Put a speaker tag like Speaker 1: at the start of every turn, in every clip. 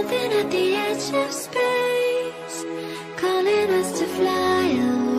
Speaker 1: Something at the edge of space, calling us to fly away.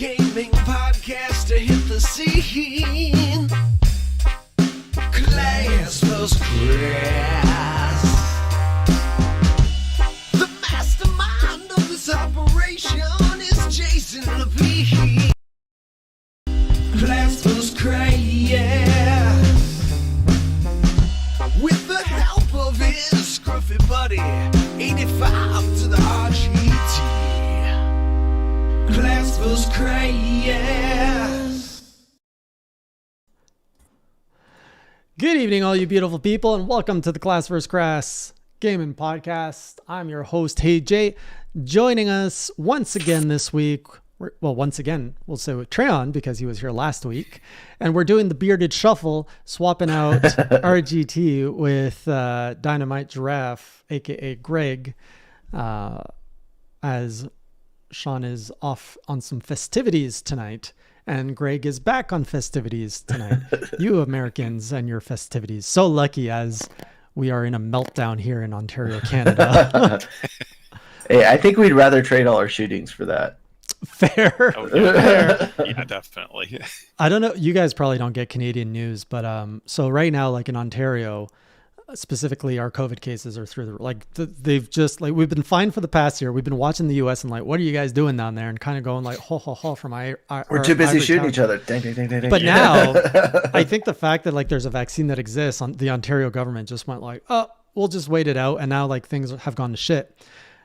Speaker 2: gaming podcast to hit the scene. Class vs. Crass. The mastermind of this operation is Jason Levine. Class vs. Crass. With the help of his scruffy buddy, 85 to the RGT. Class vs. Crass.
Speaker 3: Good evening, all you beautiful people, and welcome to the Class vs. Crass Gaming Podcast. I'm your host, Hey Jay. Joining us once again this week, once again, we'll say with Treon because he was here last week, and we're doing the bearded shuffle, swapping out RGT with Dynamite, Giraffe, aka Greg, as Sean is off on some festivities tonight, and Greg is back on festivities tonight. You Americans and your festivities. So lucky, as we are in a meltdown here in Ontario, Canada.
Speaker 4: Hey, I think we'd rather trade all our shootings for that.
Speaker 3: Fair.
Speaker 5: Oh, yeah. Yeah, definitely.
Speaker 3: I don't know. You guys probably don't get Canadian news, but so right now, like in Ontario, specifically, our COVID cases are through the they've just like we've been fine for the past year. We've been watching the U.S. and like, what are you guys doing down there? And kind of going like, ho ho ho, from our
Speaker 4: we're too busy shooting
Speaker 3: town.
Speaker 4: each other. Dang, dang, dang, dang,
Speaker 3: But
Speaker 4: dang.
Speaker 3: now, I think the fact that like there's a vaccine that exists, on the Ontario government just went like, oh, we'll just wait it out, and now like things have gone to shit.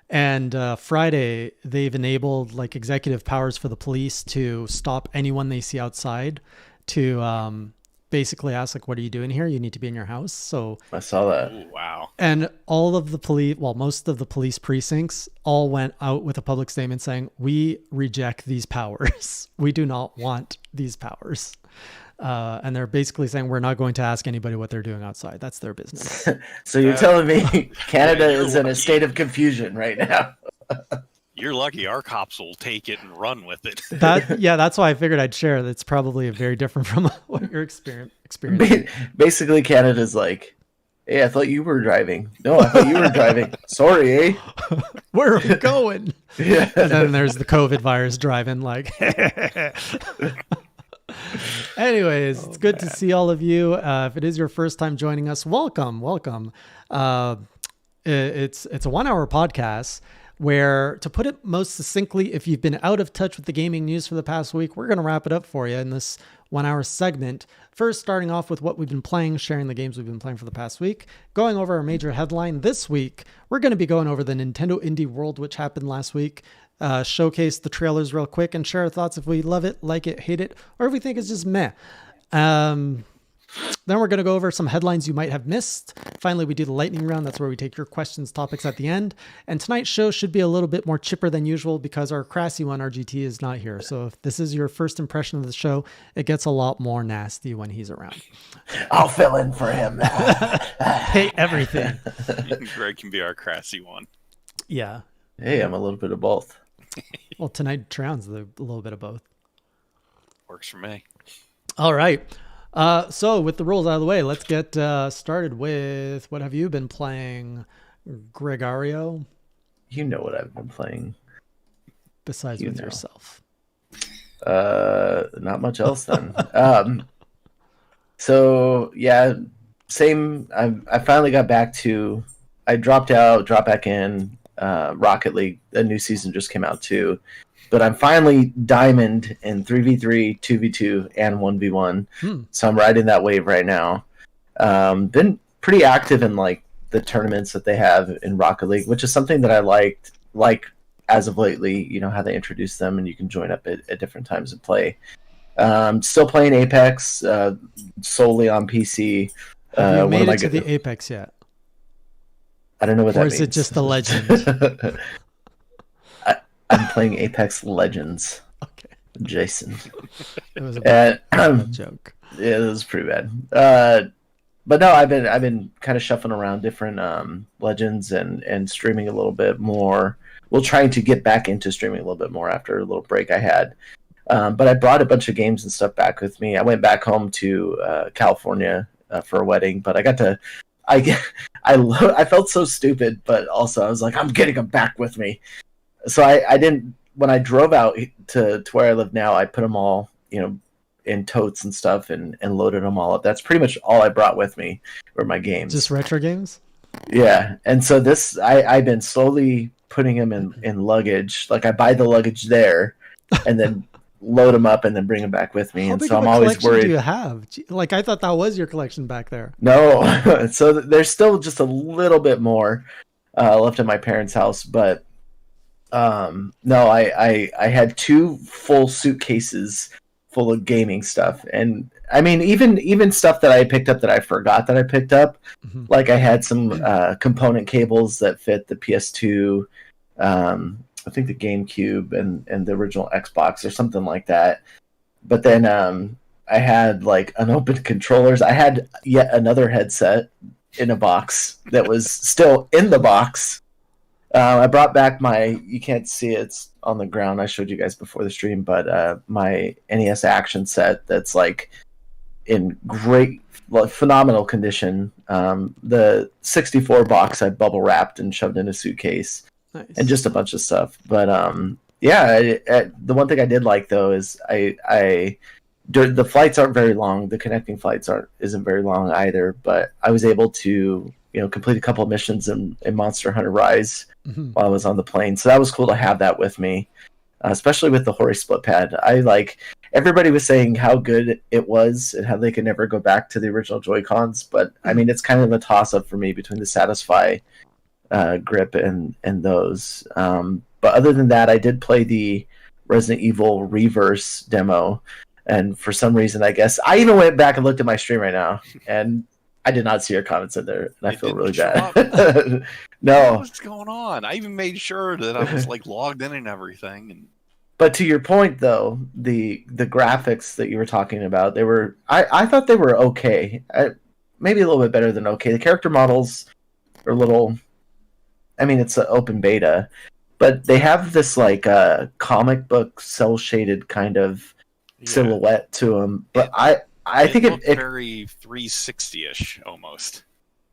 Speaker 3: And Friday, they've enabled like executive powers for the police to stop anyone they see outside, to basically ask like, what are you doing here? You need to be in your house. So
Speaker 4: I saw that.
Speaker 5: Ooh, wow.
Speaker 3: and all of the police, well, most of the police precincts all went out with a public statement saying, we reject these powers. We do not want these powers. And they're basically saying, we're not going to ask anybody what they're doing outside. That's their business.
Speaker 4: So you're telling me Canada
Speaker 5: you're
Speaker 4: is in a
Speaker 5: lucky.
Speaker 4: state of confusion right now?
Speaker 5: You're lucky our cops will take it and run with it.
Speaker 3: That's why I figured I'd share. That's probably very different from what you're experiencing.
Speaker 4: Basically, Canada's like, hey, I thought you were driving. No, I thought you were driving. Sorry, eh?
Speaker 3: Where are we going?
Speaker 4: Yeah.
Speaker 3: And then there's the COVID virus driving like, anyways, it's good to see all of you. If it is your first time joining us, welcome. It's a 1 hour podcast where, to put it most succinctly, if you've been out of touch with the gaming news for the past week, we're going to wrap it up for you in this 1 hour segment. First, starting off with what we've been playing, sharing the games we've been playing for the past week, going over our major headline this week. We're going to be going over the Nintendo Indie World, which happened last week, showcase the trailers real quick, and share our thoughts if we love it, like it, hate it, or if we think it's just meh. Then we're going to go over some headlines you might have missed. Finally, we do the lightning round. That's where we take your questions, topics at the end. And tonight's show should be a little bit more chipper than usual because our crassy one, RGT, is not here. So if this is your first impression of the show, it gets a lot more nasty when he's around.
Speaker 4: I'll fill in for him.
Speaker 3: Hey, everything.
Speaker 5: Greg can be our crassy one.
Speaker 3: Yeah.
Speaker 4: Hey, I'm a little bit of both.
Speaker 3: Well, tonight, Treon's a little bit of both.
Speaker 5: Works for me.
Speaker 3: All right. So with the rules out of the way, let's get started with what have you been playing, Gregario,
Speaker 4: You know what I've been playing.
Speaker 3: besides
Speaker 4: You
Speaker 3: with
Speaker 4: know.
Speaker 3: yourself?
Speaker 4: Not much else then. So yeah, same. I finally got back to. I dropped out, dropped back in. Rocket League, a new season just came out too. But I'm finally diamond in 3v3, 2v2, and 1v1. So I'm riding that wave right now. Been pretty active in like the tournaments that they have in Rocket League, which is something that I liked as of lately, you know, how they introduce them and you can join up at different times and play. Still playing Apex solely on PC.
Speaker 3: Have you made it to the Apex yet?
Speaker 4: I don't know what that means.
Speaker 3: Or is it just a legend?
Speaker 4: I'm playing Apex Legends.
Speaker 3: Okay.
Speaker 4: Jason.
Speaker 3: It was a bad joke.
Speaker 4: Yeah, it was pretty bad. But no, I've been kind of shuffling around different Legends and streaming a little bit more. Well, trying to get back into streaming a little bit more after a little break I had. But I brought a bunch of games and stuff back with me. I went back home to California for a wedding, but I got to. I felt so stupid, but also I was like, I'm getting them back with me. So I didn't when I drove out to where I live now, I put them all, in totes and stuff and loaded them all up. That's pretty much all I brought with me were my games.
Speaker 3: Just retro games?
Speaker 4: Yeah. And so I've been slowly putting them in luggage. Like I buy the luggage there and then load them up and then bring them back with me.
Speaker 3: How
Speaker 4: And
Speaker 3: big
Speaker 4: so
Speaker 3: of
Speaker 4: I'm
Speaker 3: a
Speaker 4: always
Speaker 3: collection
Speaker 4: worried.
Speaker 3: do you have? Like, I thought that was your collection back there.
Speaker 4: No. So there's still just a little bit more left at my parents' house, but no, I had 2 full suitcases full of gaming stuff, and I mean even stuff that I picked up that I forgot that I picked up.
Speaker 3: Mm-hmm.
Speaker 4: Like I had some component cables that fit the PS2, I think the GameCube and the original Xbox or something like that. But then I had like unopened controllers. I had yet another headset in a box that was still in the box. I brought back you can't see it, it's on the ground. I showed you guys before the stream, but my NES action set that's like in great, phenomenal condition. The 64 box I bubble wrapped and shoved in a suitcase.
Speaker 3: Nice.
Speaker 4: And just a bunch of stuff. But yeah, the one thing I did like though is the flights aren't very long. The connecting flights isn't very long either. But I was able to complete a couple of missions in Monster Hunter Rise while I was on the plane. So that was cool to have that with me, especially with the Hori split pad. Everybody was saying how good it was and how they could never go back to the original Joy-Cons. But I mean, it's kind of a toss up for me between the Satisfy grip and those. But other than that, I did play the Resident Evil Reverse demo. And for some reason, I guess I even went back and looked at my stream right now, and I did not see your comments in there, and I feel really bad. No,
Speaker 5: What's going on? I even made sure that I was like logged in and everything. And
Speaker 4: but to your point, though, the graphics that you were talking about, I thought they were okay, maybe a little bit better than okay. The character models are a little. I mean, it's an open beta, but they have this like comic book cel shaded kind of silhouette to them. But I think it
Speaker 5: very 360-ish almost.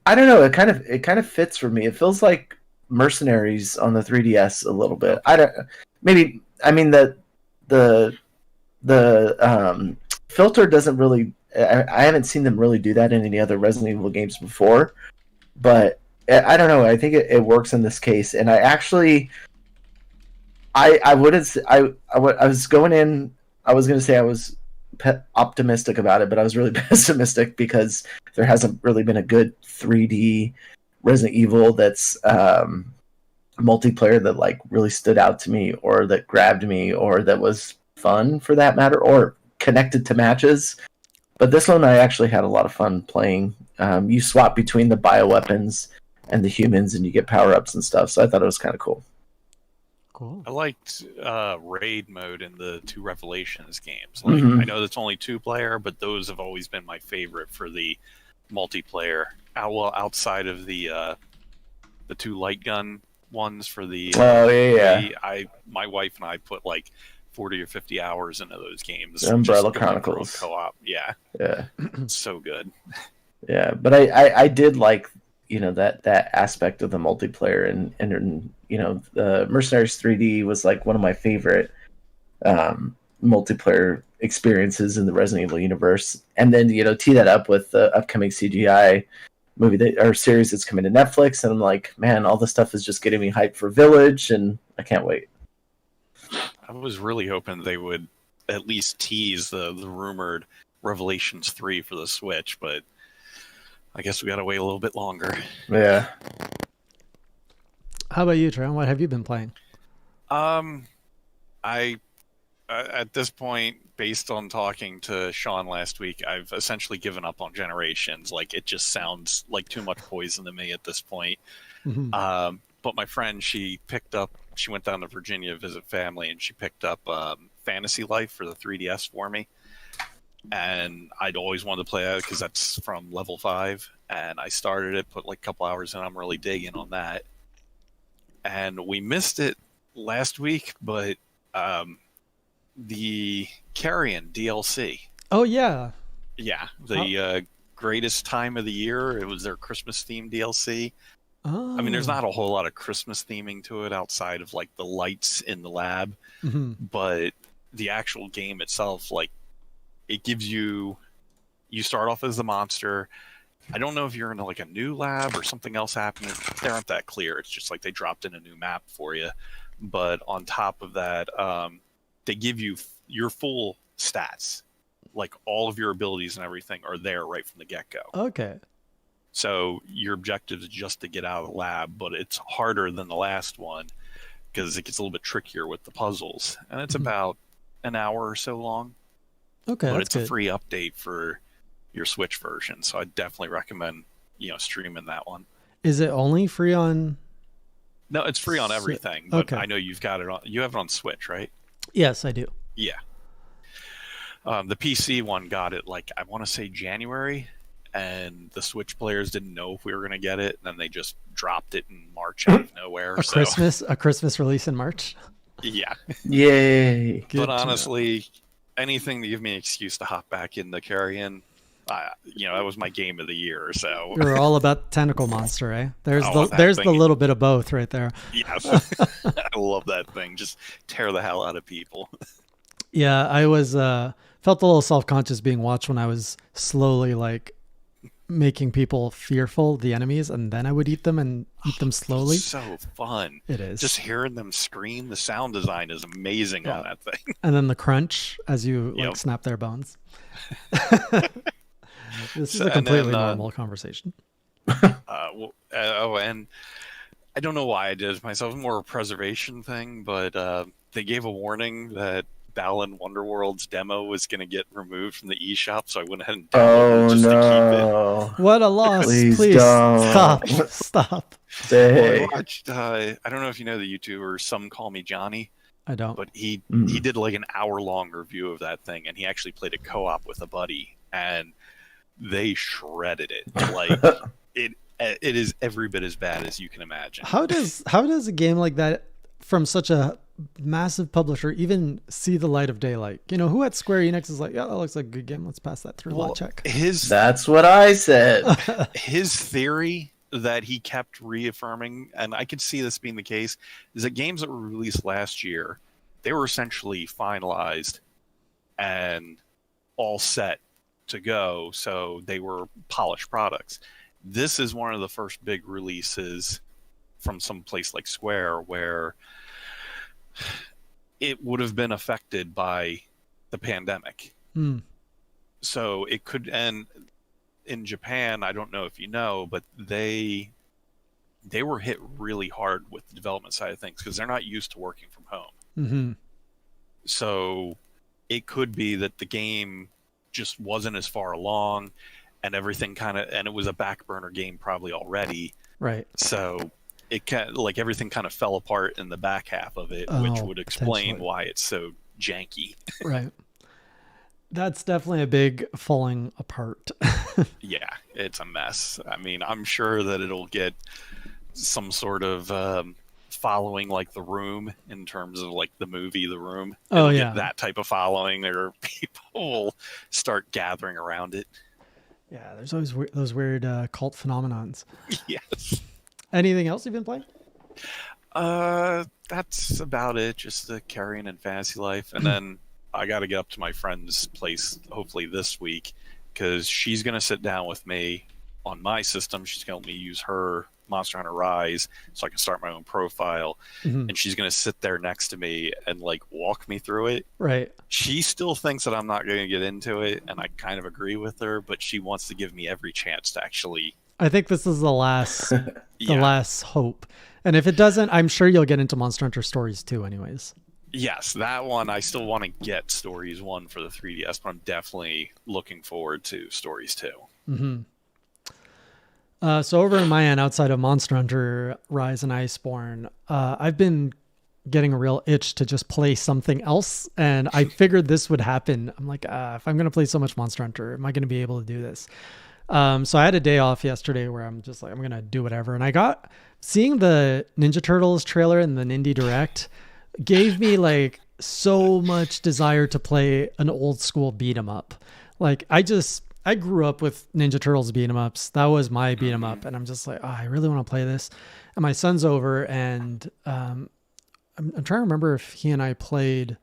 Speaker 4: I don't know. It kind of fits for me. It feels like Mercenaries on the 3DS a little bit. I mean the filter doesn't really. I haven't seen them really do that in any other Resident Evil games before, but I don't know. I think it works in this case, and I actually, I wouldn't. I was going in. I was going to say I was optimistic about it, but I was really pessimistic because there hasn't really been a good 3D Resident Evil that's multiplayer that like really stood out to me, or that grabbed me, or that was fun for that matter, or connected to matches. But this one I actually had a lot of fun playing. You swap between the bioweapons and the humans, and you get power-ups and stuff. So I thought it was kind of cool.
Speaker 3: Cool.
Speaker 5: I liked raid mode in the 2 Revelations games. Like, I know that's only 2-player, but those have always been my favorite for the multiplayer. Outside of the 2 light gun ones for the my wife and I put like 40 or 50 hours into those games.
Speaker 4: Umbrella Chronicles
Speaker 5: co-op. Yeah. So good.
Speaker 4: Yeah, but I did like that aspect of the multiplayer, and the Mercenaries 3D was like one of my favorite multiplayer experiences in the Resident Evil universe. And then tee that up with the upcoming CGI movie or series that's coming to Netflix, and I'm like, man, all this stuff is just getting me hyped for Village, and I can't wait.
Speaker 5: I was really hoping they would at least tease the rumored Revelations 3 for the Switch, but I guess we gotta wait a little bit longer.
Speaker 4: Yeah.
Speaker 3: How about you, Treon? What have you been playing?
Speaker 5: I at this point, based on talking to Sean last week, I've essentially given up on Generations. Like, it just sounds like too much poison to me at this point. But my friend, she went down to Virginia to visit family, and she picked up Fantasy Life for the 3DS for me. And I'd always wanted to play that because that's from level 5. And I started it, put like a couple hours in. I'm really digging on that. And we missed it last week, but the Carrion DLC.
Speaker 3: Oh, yeah.
Speaker 5: Yeah, the greatest time of the year. It was their Christmas themed DLC.
Speaker 3: Oh.
Speaker 5: I mean, there's not a whole lot of Christmas theming to it outside of like the lights in the lab, but the actual game itself, like, it gives you start off as the monster. I don't know if you're in like a new lab or something else happening. They aren't that clear. It's just like they dropped in a new map for you. But on top of that, they give you your full stats. Like all of your abilities and everything are there right from the get-go.
Speaker 3: Okay.
Speaker 5: So your objective is just to get out of the lab, but it's harder than the last one because it gets a little bit trickier with the puzzles. And it's about an hour or so long.
Speaker 3: Okay,
Speaker 5: but
Speaker 3: that's
Speaker 5: it's a
Speaker 3: good.
Speaker 5: free update for your Switch version, so I definitely recommend streaming that one.
Speaker 3: Is it only free on?
Speaker 5: No, it's free on everything, but
Speaker 3: okay.
Speaker 5: I know you've got it on. You have it on Switch, right?
Speaker 3: Yes, I do.
Speaker 5: Yeah. The PC one got it like I want to say January, and the Switch players didn't know if we were going to get it, and then they just dropped it in March out of nowhere.
Speaker 3: A Christmas release in March.
Speaker 5: Yeah.
Speaker 4: Yay!
Speaker 3: Good
Speaker 5: But
Speaker 3: to
Speaker 5: honestly, anything to give me an excuse to hop back in the Carrion, that was my game of the year. So
Speaker 3: You're all about Tentacle Monster, eh? There's
Speaker 5: Oh,
Speaker 3: the
Speaker 5: thing.
Speaker 3: little bit of both right there.
Speaker 5: yes, I love that thing. Just tear the hell out of people.
Speaker 3: Yeah, I was felt a little self-conscious being watched when I was slowly like making people fearful, the enemies, and then I would eat them slowly.
Speaker 5: So fun.
Speaker 3: It is.
Speaker 5: Just hearing them scream. The sound design is amazing on that thing.
Speaker 3: And then the crunch as you
Speaker 5: Yep.
Speaker 3: snap their bones. This is a completely normal conversation.
Speaker 5: And I don't know why I did it myself. It's more a preservation thing, but they gave a warning that Balan Wonderworld's demo was going to get removed from the eShop, so I went ahead and downloaded it just to keep it.
Speaker 3: What a loss.
Speaker 4: Please don't.
Speaker 3: Stop.
Speaker 4: Dang.
Speaker 5: Well, I watched, I don't know if you know the YouTuber, Some Call Me Johnny,
Speaker 3: I don't.
Speaker 5: but he did like an hour-long review of that thing, and he actually played a co-op with a buddy, and they shredded it. Like, it is every bit as bad as you can imagine.
Speaker 3: How does a game like that from such a massive publisher even see the light of daylight? Who at Square Enix is like, yeah, that looks like a good game. Let's pass that through. Lot check.
Speaker 4: That's what I said.
Speaker 5: His theory that he kept reaffirming, and I could see this being the case, is that games that were released last year, they were essentially finalized and all set to go, so they were polished products. This is one of the first big releases from some place like Square where it would have been affected by the pandemic. So it could, and in Japan, I don't know if you know, but they were hit really hard with the development side of things because they're not used to working from home. So it could be that the game just wasn't as far along, and everything and it was a back burner game probably already.
Speaker 3: Right.
Speaker 5: So it everything kind of fell apart in the back half of it, which would explain why it's so janky.
Speaker 3: Right. That's definitely a big falling apart.
Speaker 5: Yeah, it's a mess. I mean, I'm sure that it'll get some sort of following like The Room in terms of like the movie The Room. It'll get that type of following. There, people will start gathering around it.
Speaker 3: Yeah, there's always those weird cult phenomenons.
Speaker 5: Yes.
Speaker 3: Anything else you've been playing?
Speaker 5: That's about it. Just the Carrion and Fantasy Life, and then I got to get up to my friend's place hopefully this week because she's gonna sit down with me on my system. She's gonna help me use her Monster Hunter Rise so I can start my own profile, and she's gonna sit there next to me and like walk me through it.
Speaker 3: Right. She
Speaker 5: still thinks that I'm not going to get into it, and I kind of agree with her, but she wants to give me every chance to actually.
Speaker 3: I think this is the last last hope, and if it doesn't, I'm sure you'll get into Monster Hunter Stories 2 anyways.
Speaker 5: Yes, that one I still want to get Stories 1 for the 3DS, but I'm definitely looking forward to Stories 2.
Speaker 3: So over in my end, outside of Monster Hunter Rise and Iceborne, I've been getting a real itch to just play something else, and I figured this would happen. I'm like, if I'm going to play so much Monster Hunter, am I going to be able to do this? So I had a day off yesterday where I'm just like, I'm going to do whatever. And I got seeing the Ninja Turtles trailer and the Nindy Direct gave me like so much desire to play an old school beat 'em up. Like I grew up with Ninja Turtles beat 'em ups. That was my beat 'em up, and I'm just like, oh, I really want to play this. And my son's over, and I'm trying to remember if he and I played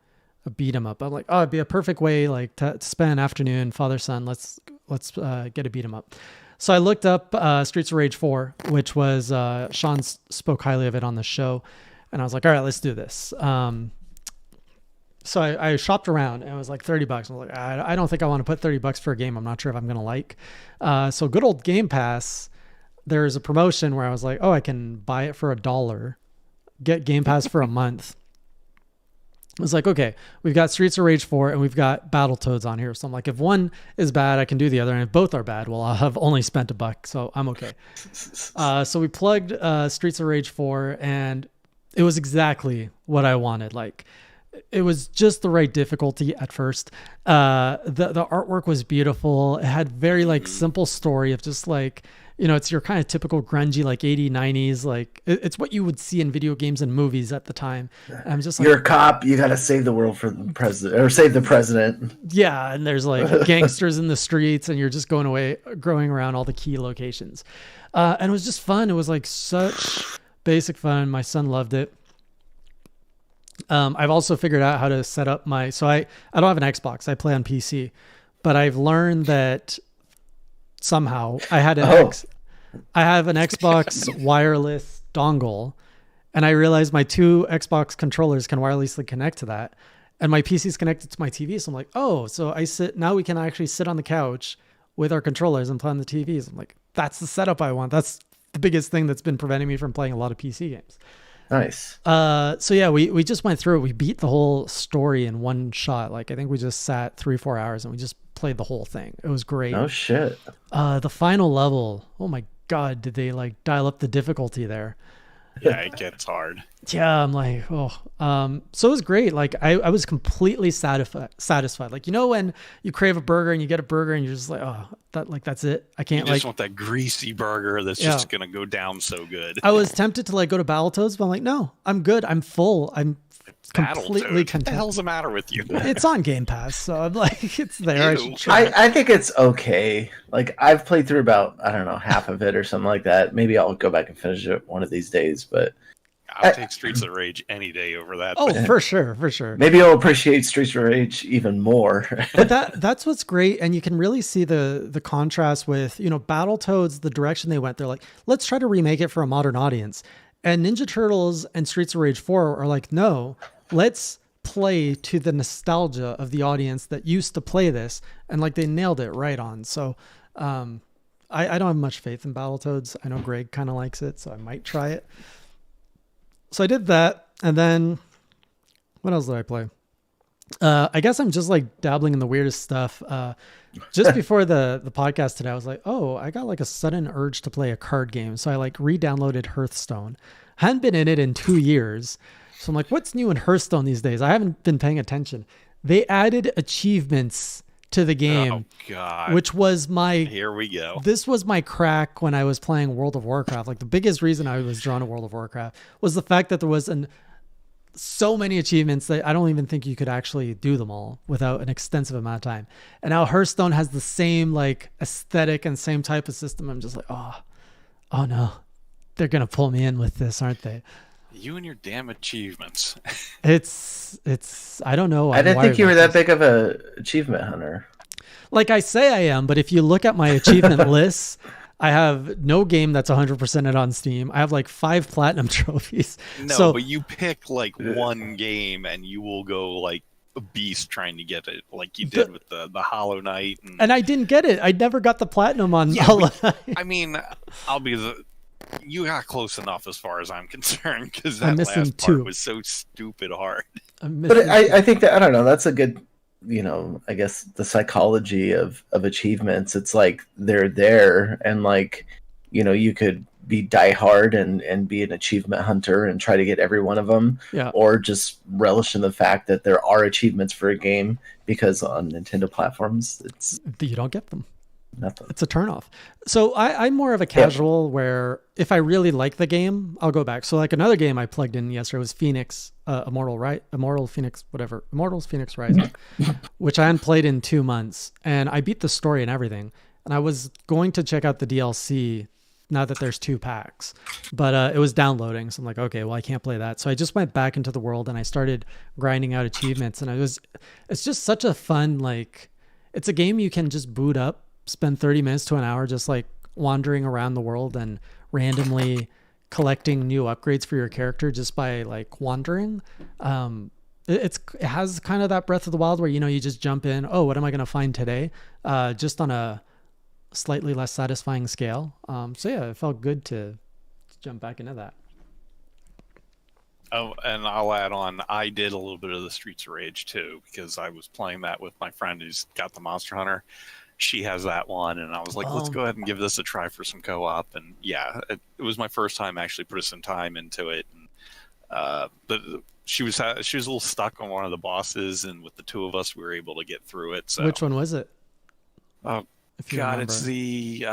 Speaker 3: a beat 'em up. I'm like, oh, it'd be a perfect way like to spend an afternoon, father son. Let's get a beat 'em up. So I looked up Streets of Rage 4, which was Sean spoke highly of it on the show, and I was like, all right, let's do this. So I shopped around, and it was like $30. I was like, I don't think I want to put $30 for a game I'm not sure if I'm gonna like. So good old Game Pass. There's a promotion where I was like, oh, I can buy it for $1, get Game Pass for a month. I was like, okay, we've got Streets of Rage 4 and we've got Battletoads on here. So I'm like, if one is bad, I can do the other. And if both are bad, well, I'll have only spent $1. So I'm okay. So we plugged Streets of Rage 4 and it was exactly what I wanted. Like, it was just the right difficulty at first. The artwork was beautiful. It had very like simple story of just like, you know, it's your kind of typical grungy, like 80s, 90s. Like it's what you would see in video games and movies at the time. And I'm just like,
Speaker 4: you're a cop. You got to save the world for the president or save the president.
Speaker 3: Yeah. And there's like gangsters in the streets and you're just going around all the key locations. And it was just fun. It was like such basic fun. My son loved it. I've also figured out how to set up so I don't have an Xbox. I play on PC, but I've learned that somehow I have an Xbox wireless dongle, and I realized my 2 Xbox controllers can wirelessly connect to that, and my PC is connected to my TV. So I'm like, oh, so now we can actually sit on the couch with our controllers and play on the TVs. I'm like, that's the setup I want. That's the biggest thing that's been preventing me from playing a lot of PC games.
Speaker 4: Nice.
Speaker 3: So yeah, we just went through it. We beat the whole story in one shot. Like I think we just sat 3-4 hours and we just played the whole thing. It was great.
Speaker 4: Oh shit.
Speaker 3: The final level. Oh my God. Did they like dial up the difficulty there?
Speaker 5: Yeah, it gets hard.
Speaker 3: Yeah. I'm like, oh, so it was great. Like I was completely satisfied. Like, you know, when you crave a burger and you get a burger and you're just like, oh, that's it. I can't
Speaker 5: you just want that greasy burger that's just going to go down so good.
Speaker 3: I was tempted to like go to Battletoads, but I'm like, no, I'm good. I'm full. I'm completely content.
Speaker 5: What the hell's the matter with you?
Speaker 3: It's on Game Pass, so I'm like, it's there.
Speaker 4: I think it's okay. Like I've played through about, I don't know, half of it or something like that. Maybe I'll go back and finish it one of these days, but
Speaker 5: I'll take Streets of Rage any day over that.
Speaker 3: Oh, for sure.
Speaker 4: Maybe I'll appreciate Streets of Rage even more.
Speaker 3: But that's what's great, and you can really see the contrast with, you know, Battletoads, the direction they went. They're like, let's try to remake it for a modern audience. And Ninja Turtles and Streets of Rage 4 are like, no, let's play to the nostalgia of the audience that used to play this. And like they nailed it right on. So I don't have much faith in Battletoads. I know Greg kind of likes it, so I might try it. So I did that, and then what else did I play? I guess I'm just like dabbling in the weirdest stuff. Just before the podcast today, I was like, oh, I got like a sudden urge to play a card game. So I like re-downloaded Hearthstone. I hadn't been in it in 2 years. So I'm like, what's new in Hearthstone these days? I haven't been paying attention. They added achievements to the game.
Speaker 5: Oh God.
Speaker 3: Which was
Speaker 5: here we go.
Speaker 3: This was my crack when I was playing World of Warcraft. Like the biggest reason I was drawn to World of Warcraft was the fact that there was so many achievements that I don't even think you could actually do them all without an extensive amount of time. And now Hearthstone has the same like aesthetic and same type of system. I'm just like, oh no, they're going to pull me in with this, aren't they?
Speaker 5: You and your damn achievements.
Speaker 3: It's I don't know.
Speaker 4: I didn't think you were that big of a achievement hunter.
Speaker 3: Like I say I am, but if you look at my achievement lists, I have no game that's 100% on Steam. I have like 5 platinum trophies.
Speaker 5: No, but you pick like one game and you will go like a beast trying to get it, like you did with the Hollow Knight.
Speaker 3: And I didn't get it. I never got the platinum on Hollow Knight.
Speaker 5: I mean, you got close enough as far as I'm concerned, because that last part was so stupid hard.
Speaker 4: But I think that, I don't know, that's a good, you know, I guess the psychology of achievements. It's like they're there, and like, you know, you could be diehard and be an achievement hunter and try to get every one of them, or just relish in the fact that there are achievements for a game, because on Nintendo platforms, you
Speaker 3: don't get them.
Speaker 4: nothing.
Speaker 3: It's a turnoff. So I'm more of a casual where if I really like the game, I'll go back. So like another game I plugged in yesterday was Phoenix, Immortal Phoenix, whatever. Immortals Phoenix Rising, which I hadn't played in 2 months. And I beat the story and everything. And I was going to check out the DLC now that there's 2 packs, but it was downloading. So I'm like, okay, well, I can't play that. So I just went back into the world and I started grinding out achievements. And it's just such a fun, like, it's a game you can just boot up, spend 30 minutes to an hour just like wandering around the world and randomly collecting new upgrades for your character just by like wandering. It has kind of that Breath of the Wild where, you just jump in, oh, what am I going to find today? Just on a slightly less satisfying scale. So yeah, it felt good to jump back into that.
Speaker 5: Oh, and I'll add on, I did a little bit of the Streets of Rage too, because I was playing that with my friend who's got the Monster Hunter. She has that one, and I was like, let's go ahead and give this a try for some co-op. And yeah, it was my first time actually putting some time into it. And, but she was a little stuck on one of the bosses, and with the 2 of us, we were able to get through it. So
Speaker 3: Which one was it?
Speaker 5: Oh God,
Speaker 3: remember.
Speaker 5: it's the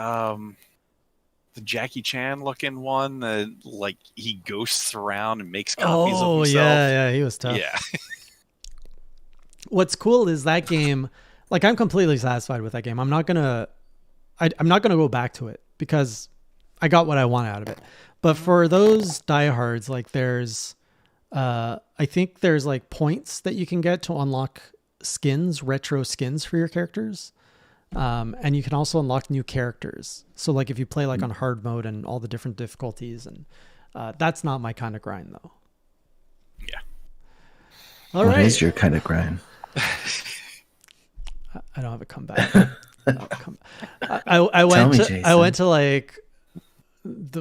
Speaker 5: Jackie Chan looking one that like he ghosts around and makes copies of himself.
Speaker 3: Yeah, he was tough.
Speaker 5: Yeah.
Speaker 3: What's cool is that game, like I'm completely satisfied with that game. I'm not gonna go back to it because I got what I want out of it. But for those diehards, like there's I think there's like points that you can get to unlock retro skins for your characters. And you can also unlock new characters. So like if you play like on hard mode and all the different difficulties, and that's not my kind of grind though.
Speaker 5: Yeah.
Speaker 3: All right.
Speaker 4: What is your kind of grind?
Speaker 3: I don't have a comeback. I went to like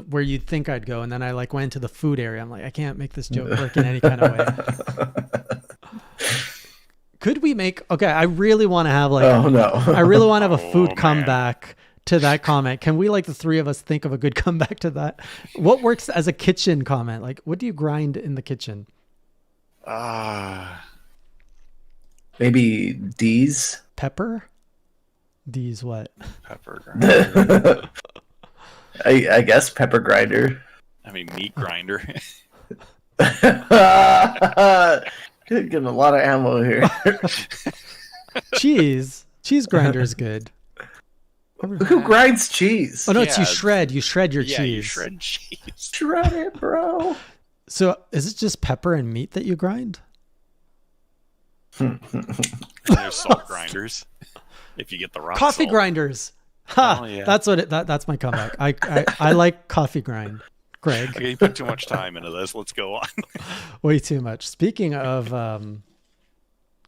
Speaker 3: where you'd think I'd go, and then I like went to the food area. I'm like, I can't make this joke work in any kind of way. Could we make? Okay, I really want to have like.
Speaker 4: Oh no!
Speaker 3: I really want to have a food comeback to that comment. Can we, like the 3 of us, think of a good comeback to that? What works as a kitchen comment? Like, what do you grind in the kitchen?
Speaker 4: Maybe D's.
Speaker 3: Pepper. D's what?
Speaker 5: Pepper grinder.
Speaker 4: I guess pepper grinder.
Speaker 5: I mean, meat grinder.
Speaker 4: Getting a lot of ammo here.
Speaker 3: Cheese grinder is good.
Speaker 4: Who grinds cheese?
Speaker 3: Oh no, it's
Speaker 5: Yeah.
Speaker 3: You shred your cheese.
Speaker 5: You shred cheese.
Speaker 4: Shred it, bro.
Speaker 3: So is it just pepper and meat that you grind?
Speaker 5: And there's salt grinders. If you get the rock
Speaker 3: Coffee
Speaker 5: salt.
Speaker 3: grinders. Ha!
Speaker 5: Oh, yeah.
Speaker 3: That's what that's my comeback. I like coffee grind. Greg.
Speaker 5: Okay, you put too much time into this. Let's go on.
Speaker 3: Way too much. Speaking of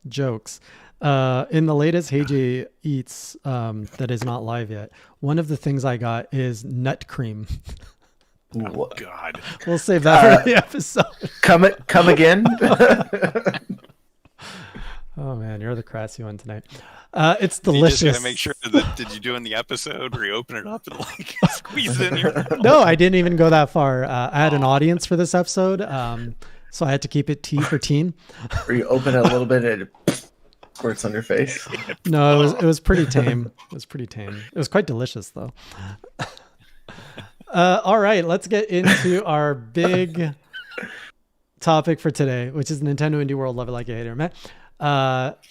Speaker 3: jokes, in the latest HJ Eats that is not live yet, one of the things I got is nut cream.
Speaker 5: Oh, God.
Speaker 3: We'll save that for the episode.
Speaker 4: Come again?
Speaker 3: Oh man, you're the crassy one tonight. It's delicious.
Speaker 5: You just gotta make sure that did you do in the episode where you open it up and like squeeze it in your mouth?
Speaker 3: No, I didn't even go that far. I had an audience for this episode, so I had to keep it T for teen.
Speaker 4: Where you open it a little bit and it squirts on your face.
Speaker 3: No, it was pretty tame. It was pretty tame. It was quite delicious though. All right, let's get into our big topic for today, which is Nintendo Indie World. Love it like you hate it, man.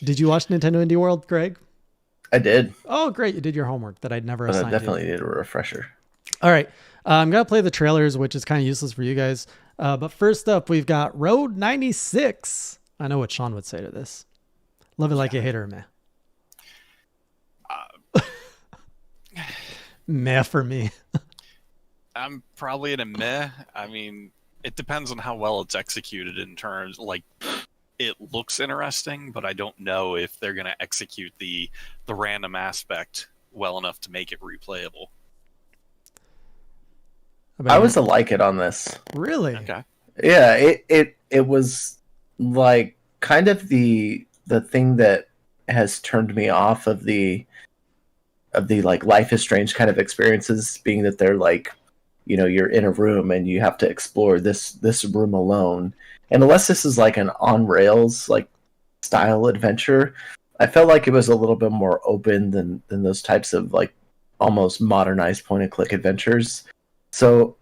Speaker 3: Did you watch Nintendo Indie World, Greg?
Speaker 4: I did.
Speaker 3: Oh, great. You did your homework that I'd never
Speaker 4: But I
Speaker 3: assigned
Speaker 4: definitely
Speaker 3: you.
Speaker 4: need a refresher.
Speaker 3: All right. I'm going to play the trailers, which is kind of useless for you guys. But first up, we've got Road 96. I know what Sean would say to this. Love it like you hate it, or meh? Meh for me.
Speaker 5: I'm probably at a meh. I mean, it depends on how well it's executed in terms, like, it looks interesting, but I don't know if they're going to execute the random aspect well enough to make it replayable.
Speaker 4: I was a like it on this.
Speaker 3: Really?
Speaker 5: Okay.
Speaker 4: Yeah, it was like kind of the thing that has turned me off of the like Life is Strange kind of experiences, being that they're like, you know, you're in a room and you have to explore this room alone. And unless this is like an on rails like style adventure, I felt like it was a little bit more open than those types of like almost modernized point and click adventures. So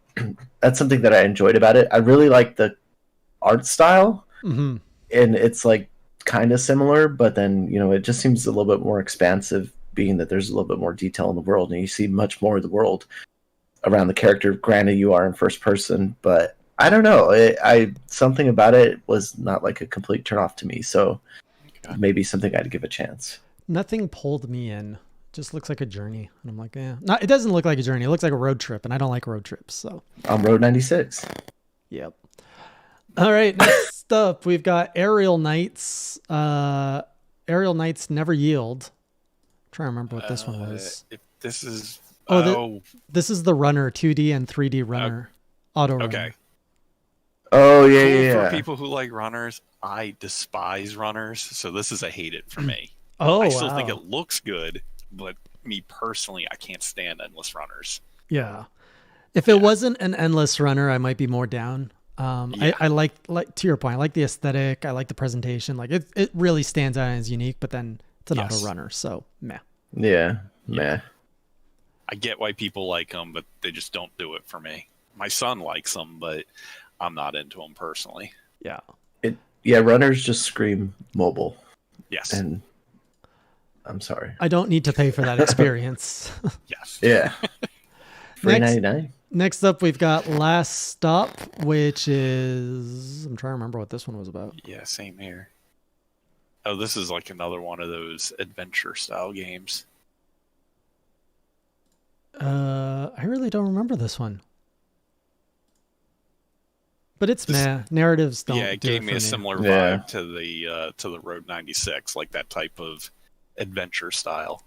Speaker 4: that's something that I enjoyed about it. I really like the art style,
Speaker 3: Mm-hmm.
Speaker 4: and it's like kind of similar, but then it just seems a little bit more expansive, being that there's a little bit more detail in the world, and you see much more of the world around the character. Granted, you are in first person, but I don't know. I something about it was not like a complete turnoff to me. So maybe something I'd give a chance.
Speaker 3: Nothing pulled me in. Just looks like a journey, and I'm like, yeah. No, it doesn't look like a journey. It looks like a road trip, and I don't like road trips. So
Speaker 4: On Road 96.
Speaker 3: yep. All right, next up we've got Aerial Knights. Aerial Knights Never Yield. I'm trying to remember what this one was.
Speaker 5: If this is
Speaker 3: This is the runner, 2D and 3D runner, auto runner.
Speaker 5: okay.
Speaker 4: Oh yeah,
Speaker 5: Cool
Speaker 4: yeah, yeah.
Speaker 5: for people who like runners. I despise runners, so this is a hate it for me.
Speaker 3: Oh,
Speaker 5: I still
Speaker 3: wow.
Speaker 5: think it looks good, but me personally, I can't stand endless runners.
Speaker 3: Yeah. If it wasn't an endless runner, I might be more down. I like to your point, I like the aesthetic. I like the presentation. Like it really stands out and is unique, but then it's an auto runner. So meh.
Speaker 4: Yeah, meh.
Speaker 5: I get why people like them, but they just don't do it for me. My son likes them, but I'm not into them personally.
Speaker 3: Yeah.
Speaker 4: Runners just scream mobile.
Speaker 5: Yes.
Speaker 4: And I'm sorry.
Speaker 3: I don't need to pay for that experience.
Speaker 5: Yes.
Speaker 4: Yeah. $3.99.
Speaker 3: Next up, we've got Last Stop, which is... I'm trying to remember what this one was about.
Speaker 5: Yeah, same here. Oh, this is like another one of those adventure style games.
Speaker 3: I really don't remember this one. But it's meh. Narratives don't.
Speaker 5: Yeah, it
Speaker 3: do
Speaker 5: gave
Speaker 3: it
Speaker 5: me
Speaker 3: for
Speaker 5: a similar
Speaker 4: Yeah.
Speaker 5: vibe to the Road 96, like that type of adventure style.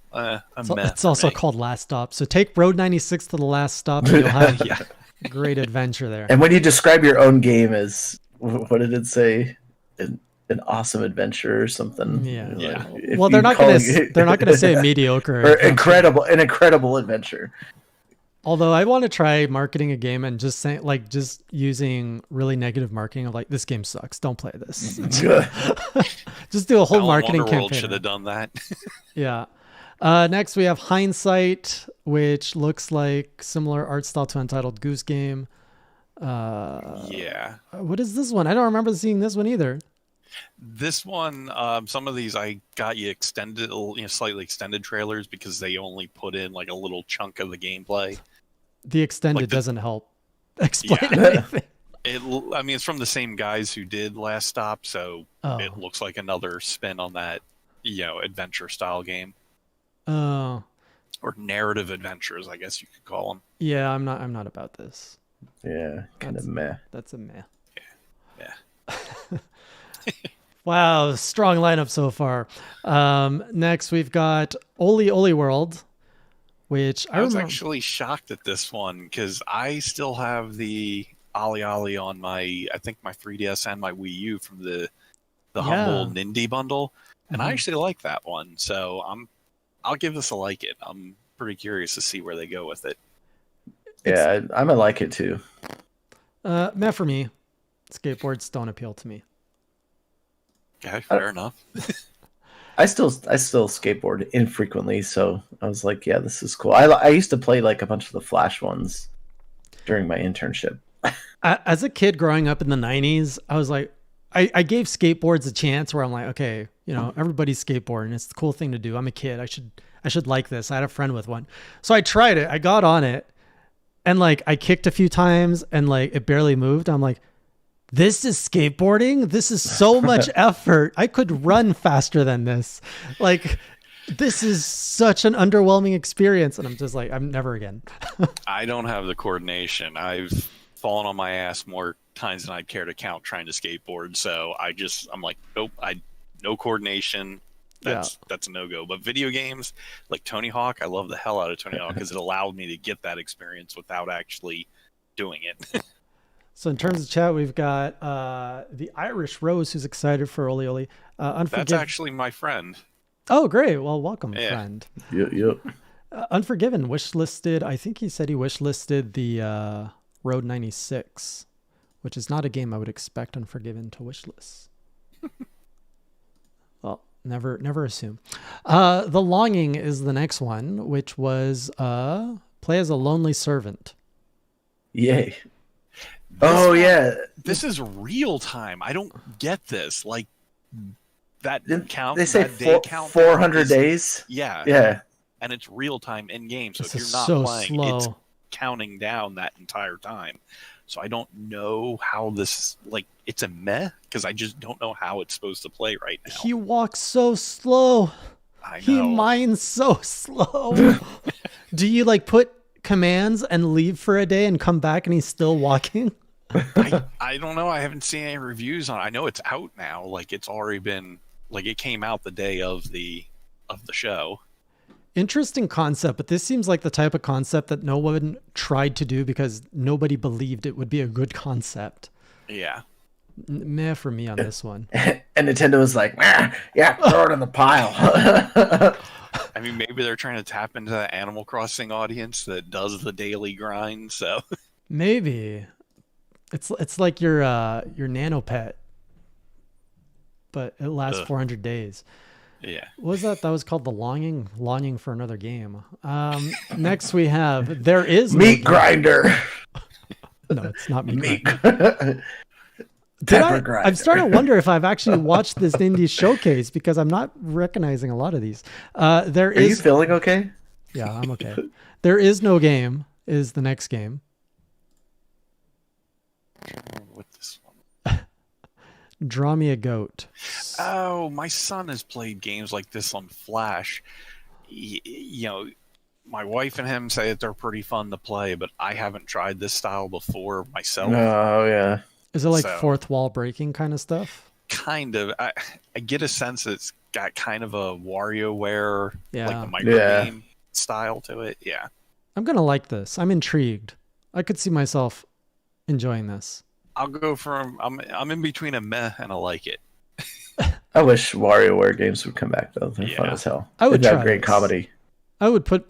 Speaker 3: It's also called Last Stop. So take Road 96 to the last stop, and you'll have a great adventure there.
Speaker 4: And when you describe your own game as, what did it say? An awesome adventure or something.
Speaker 3: Yeah.
Speaker 5: Yeah.
Speaker 4: If
Speaker 3: Well, they're
Speaker 4: you
Speaker 3: not
Speaker 4: call
Speaker 3: gonna
Speaker 4: it-
Speaker 3: they're not gonna say mediocre
Speaker 4: or
Speaker 3: adventure.
Speaker 4: an incredible adventure.
Speaker 3: Although I want to try marketing a game and just saying, like, just using really negative marketing of like, this game sucks, don't play this. Just do a whole marketing
Speaker 5: Oliworld
Speaker 3: campaign.
Speaker 5: should have done that.
Speaker 3: Yeah. Next we have Hindsight, which looks like similar art style to Untitled Goose Game.
Speaker 5: Yeah.
Speaker 3: What is this one? I don't remember seeing this one either.
Speaker 5: This one, some of these I got you extended, slightly extended trailers because they only put in like a little chunk of the gameplay.
Speaker 3: The extended
Speaker 5: Like
Speaker 3: doesn't help explain
Speaker 5: Yeah.
Speaker 3: anything.
Speaker 5: It's from the same guys who did Last Stop, so
Speaker 3: Oh.
Speaker 5: it looks like another spin on that, adventure style game
Speaker 3: Oh,
Speaker 5: or narrative adventures, I guess you could call them.
Speaker 3: yeah. I'm not about this.
Speaker 4: Yeah, kind of meh.
Speaker 3: That's a meh.
Speaker 5: Yeah.
Speaker 3: Wow, strong lineup so far. Next we've got Oliworld, which
Speaker 5: I was
Speaker 3: remember.
Speaker 5: actually shocked at this one because I still have the Oli on my 3DS and my Wii U from the humble Nindy bundle, and I actually like that one. So I'll give this a like it. I'm pretty curious to see where they go with it.
Speaker 4: Yeah, I'm gonna like it too.
Speaker 3: Meh for me. Skateboards don't appeal to me.
Speaker 5: Okay, fair enough.
Speaker 4: I still skateboard infrequently, so I was like, yeah, this is cool. I used to play like a bunch of the Flash ones during my internship.
Speaker 3: As a kid growing up in the 90s, I was like, I gave skateboards a chance where I'm like, okay, everybody's skateboarding. It's the cool thing to do. I'm a kid. I should like this. I had a friend with one. So I tried it. I got on it and like I kicked a few times and like it barely moved. I'm like, this is skateboarding. This is so much effort. I could run faster than this. Like, this is such an underwhelming experience. And I'm just like, I'm never again.
Speaker 5: I don't have the coordination. I've fallen on my ass more times than I'd care to count trying to skateboard. So I'm like, nope, no coordination. That's a no-go. But video games like Tony Hawk, I love the hell out of Tony Hawk because it allowed me to get that experience without actually doing it.
Speaker 3: So in terms of chat, we've got the Irish Rose who's excited for Oli.
Speaker 5: That's actually my friend.
Speaker 3: Oh, great. Well, welcome, friend.
Speaker 4: Yep.
Speaker 3: Unforgiven wishlisted. I think he said he wishlisted the Road 96, which is not a game I would expect Unforgiven to wishlist. Well, never assume. The Longing is the next one, which was play as a lonely servant.
Speaker 4: Yay. Oh yeah.
Speaker 5: This is real time. I don't get this. Like that count.
Speaker 4: They say
Speaker 5: that day count
Speaker 4: 400 days.
Speaker 5: Yeah.
Speaker 4: Yeah.
Speaker 5: And it's real time in game. So
Speaker 3: This
Speaker 5: if
Speaker 3: is
Speaker 5: you're not
Speaker 3: so
Speaker 5: playing,
Speaker 3: slow.
Speaker 5: it's counting down that entire time. So I don't know how this, like, it's a meh, because I just don't know how it's supposed to play right now.
Speaker 3: He walks so slow.
Speaker 5: I know.
Speaker 3: He mines so slow. Do you like put commands and leave for a day and come back and he's still walking?
Speaker 5: I don't know. I haven't seen any reviews on it. I know it's out now. Like, it's already been, like, it came out the day of the show.
Speaker 3: Interesting concept, but this seems like the type of concept that no one tried to do because nobody believed it would be a good concept.
Speaker 5: Yeah.
Speaker 3: Meh for me on this one.
Speaker 4: And Nintendo was like, yeah, throw it in the pile.
Speaker 5: I mean, maybe they're trying to tap into the Animal Crossing audience that does the daily grind. So
Speaker 3: Maybe it's like your nano pet, but it lasts 400 days.
Speaker 5: yeah.
Speaker 3: What was that? That was called the longing for another game. Next we have There Is No
Speaker 4: Meat
Speaker 3: Game.
Speaker 4: grinder.
Speaker 3: No, it's not
Speaker 4: Meat.
Speaker 3: Grinder.
Speaker 4: Pepper grinder.
Speaker 3: I'm starting to wonder if I've actually watched this indie showcase because I'm not recognizing a lot of these.
Speaker 4: Are you feeling okay?
Speaker 3: Yeah, I'm okay. There Is No Game is the next game.
Speaker 5: With this one.
Speaker 3: Draw Me a Goat.
Speaker 5: Oh, my son has played games like this on Flash. You know, my wife and him say that they're pretty fun to play, but I haven't tried this style before myself.
Speaker 4: Oh yeah.
Speaker 3: Is it like
Speaker 5: So-
Speaker 3: fourth wall breaking kind of stuff?
Speaker 5: Kind of. I get a sense it's got kind of a WarioWare,
Speaker 3: Yeah.
Speaker 5: like the micro game style to it. Yeah.
Speaker 3: I'm going to like this. I'm intrigued. I could see myself enjoying this.
Speaker 5: I'll go from I'm in between a meh and a like it.
Speaker 4: I wish WarioWare games would come back though. They're fun
Speaker 5: Yeah.
Speaker 4: as hell.
Speaker 3: I would
Speaker 4: They've got
Speaker 3: try
Speaker 4: great
Speaker 3: this.
Speaker 4: comedy.
Speaker 3: I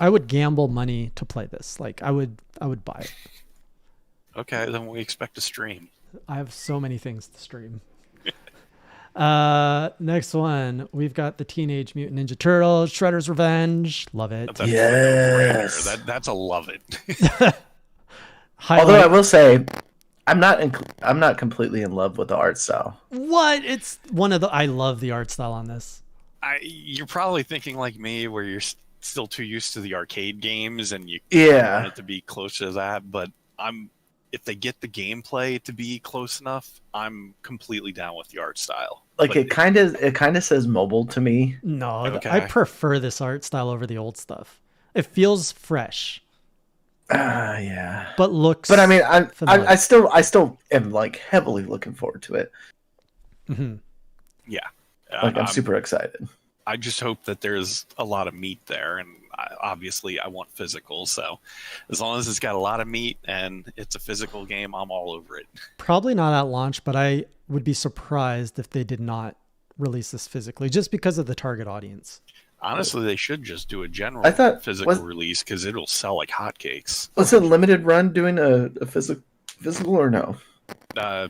Speaker 3: would gamble money to play this. Like I would buy it.
Speaker 5: Okay, then we expect a stream.
Speaker 3: I have so many things to stream. Next one, we've got the Teenage Mutant Ninja Turtles, Shredder's Revenge. Love it.
Speaker 5: That's
Speaker 4: Yes.
Speaker 5: that's a love it.
Speaker 4: Although I
Speaker 3: Highlight.
Speaker 4: will say, I'm not completely in love with the art style.
Speaker 3: What? It's one of the. I love the art style on this.
Speaker 5: You're probably thinking like me, where you're still too used to the arcade games and you
Speaker 4: Yeah.
Speaker 5: want it to be close to that. But if they get the gameplay to be close enough, I'm completely down with the art style.
Speaker 4: Like
Speaker 5: But
Speaker 4: it kind of says mobile to me.
Speaker 3: No,
Speaker 5: Okay.
Speaker 3: I prefer this art style over the old stuff. It feels fresh,
Speaker 4: Yeah.
Speaker 3: but looks.
Speaker 4: But I mean,
Speaker 3: familiar.
Speaker 4: I still am like heavily looking forward to it.
Speaker 3: Mhm.
Speaker 5: yeah,
Speaker 4: Like I'm super excited.
Speaker 5: I just hope that there's a lot of meat there, and obviously I want physical. So as long as it's got a lot of meat and it's a physical game, I'm all over it.
Speaker 3: Probably not at launch, but I would be surprised if they did not release this physically, just because of the target audience.
Speaker 5: Honestly, they should just do a general
Speaker 4: I thought-
Speaker 5: physical
Speaker 4: was-
Speaker 5: release because it'll sell like hotcakes.
Speaker 4: Was it Limited Run doing a physical or no?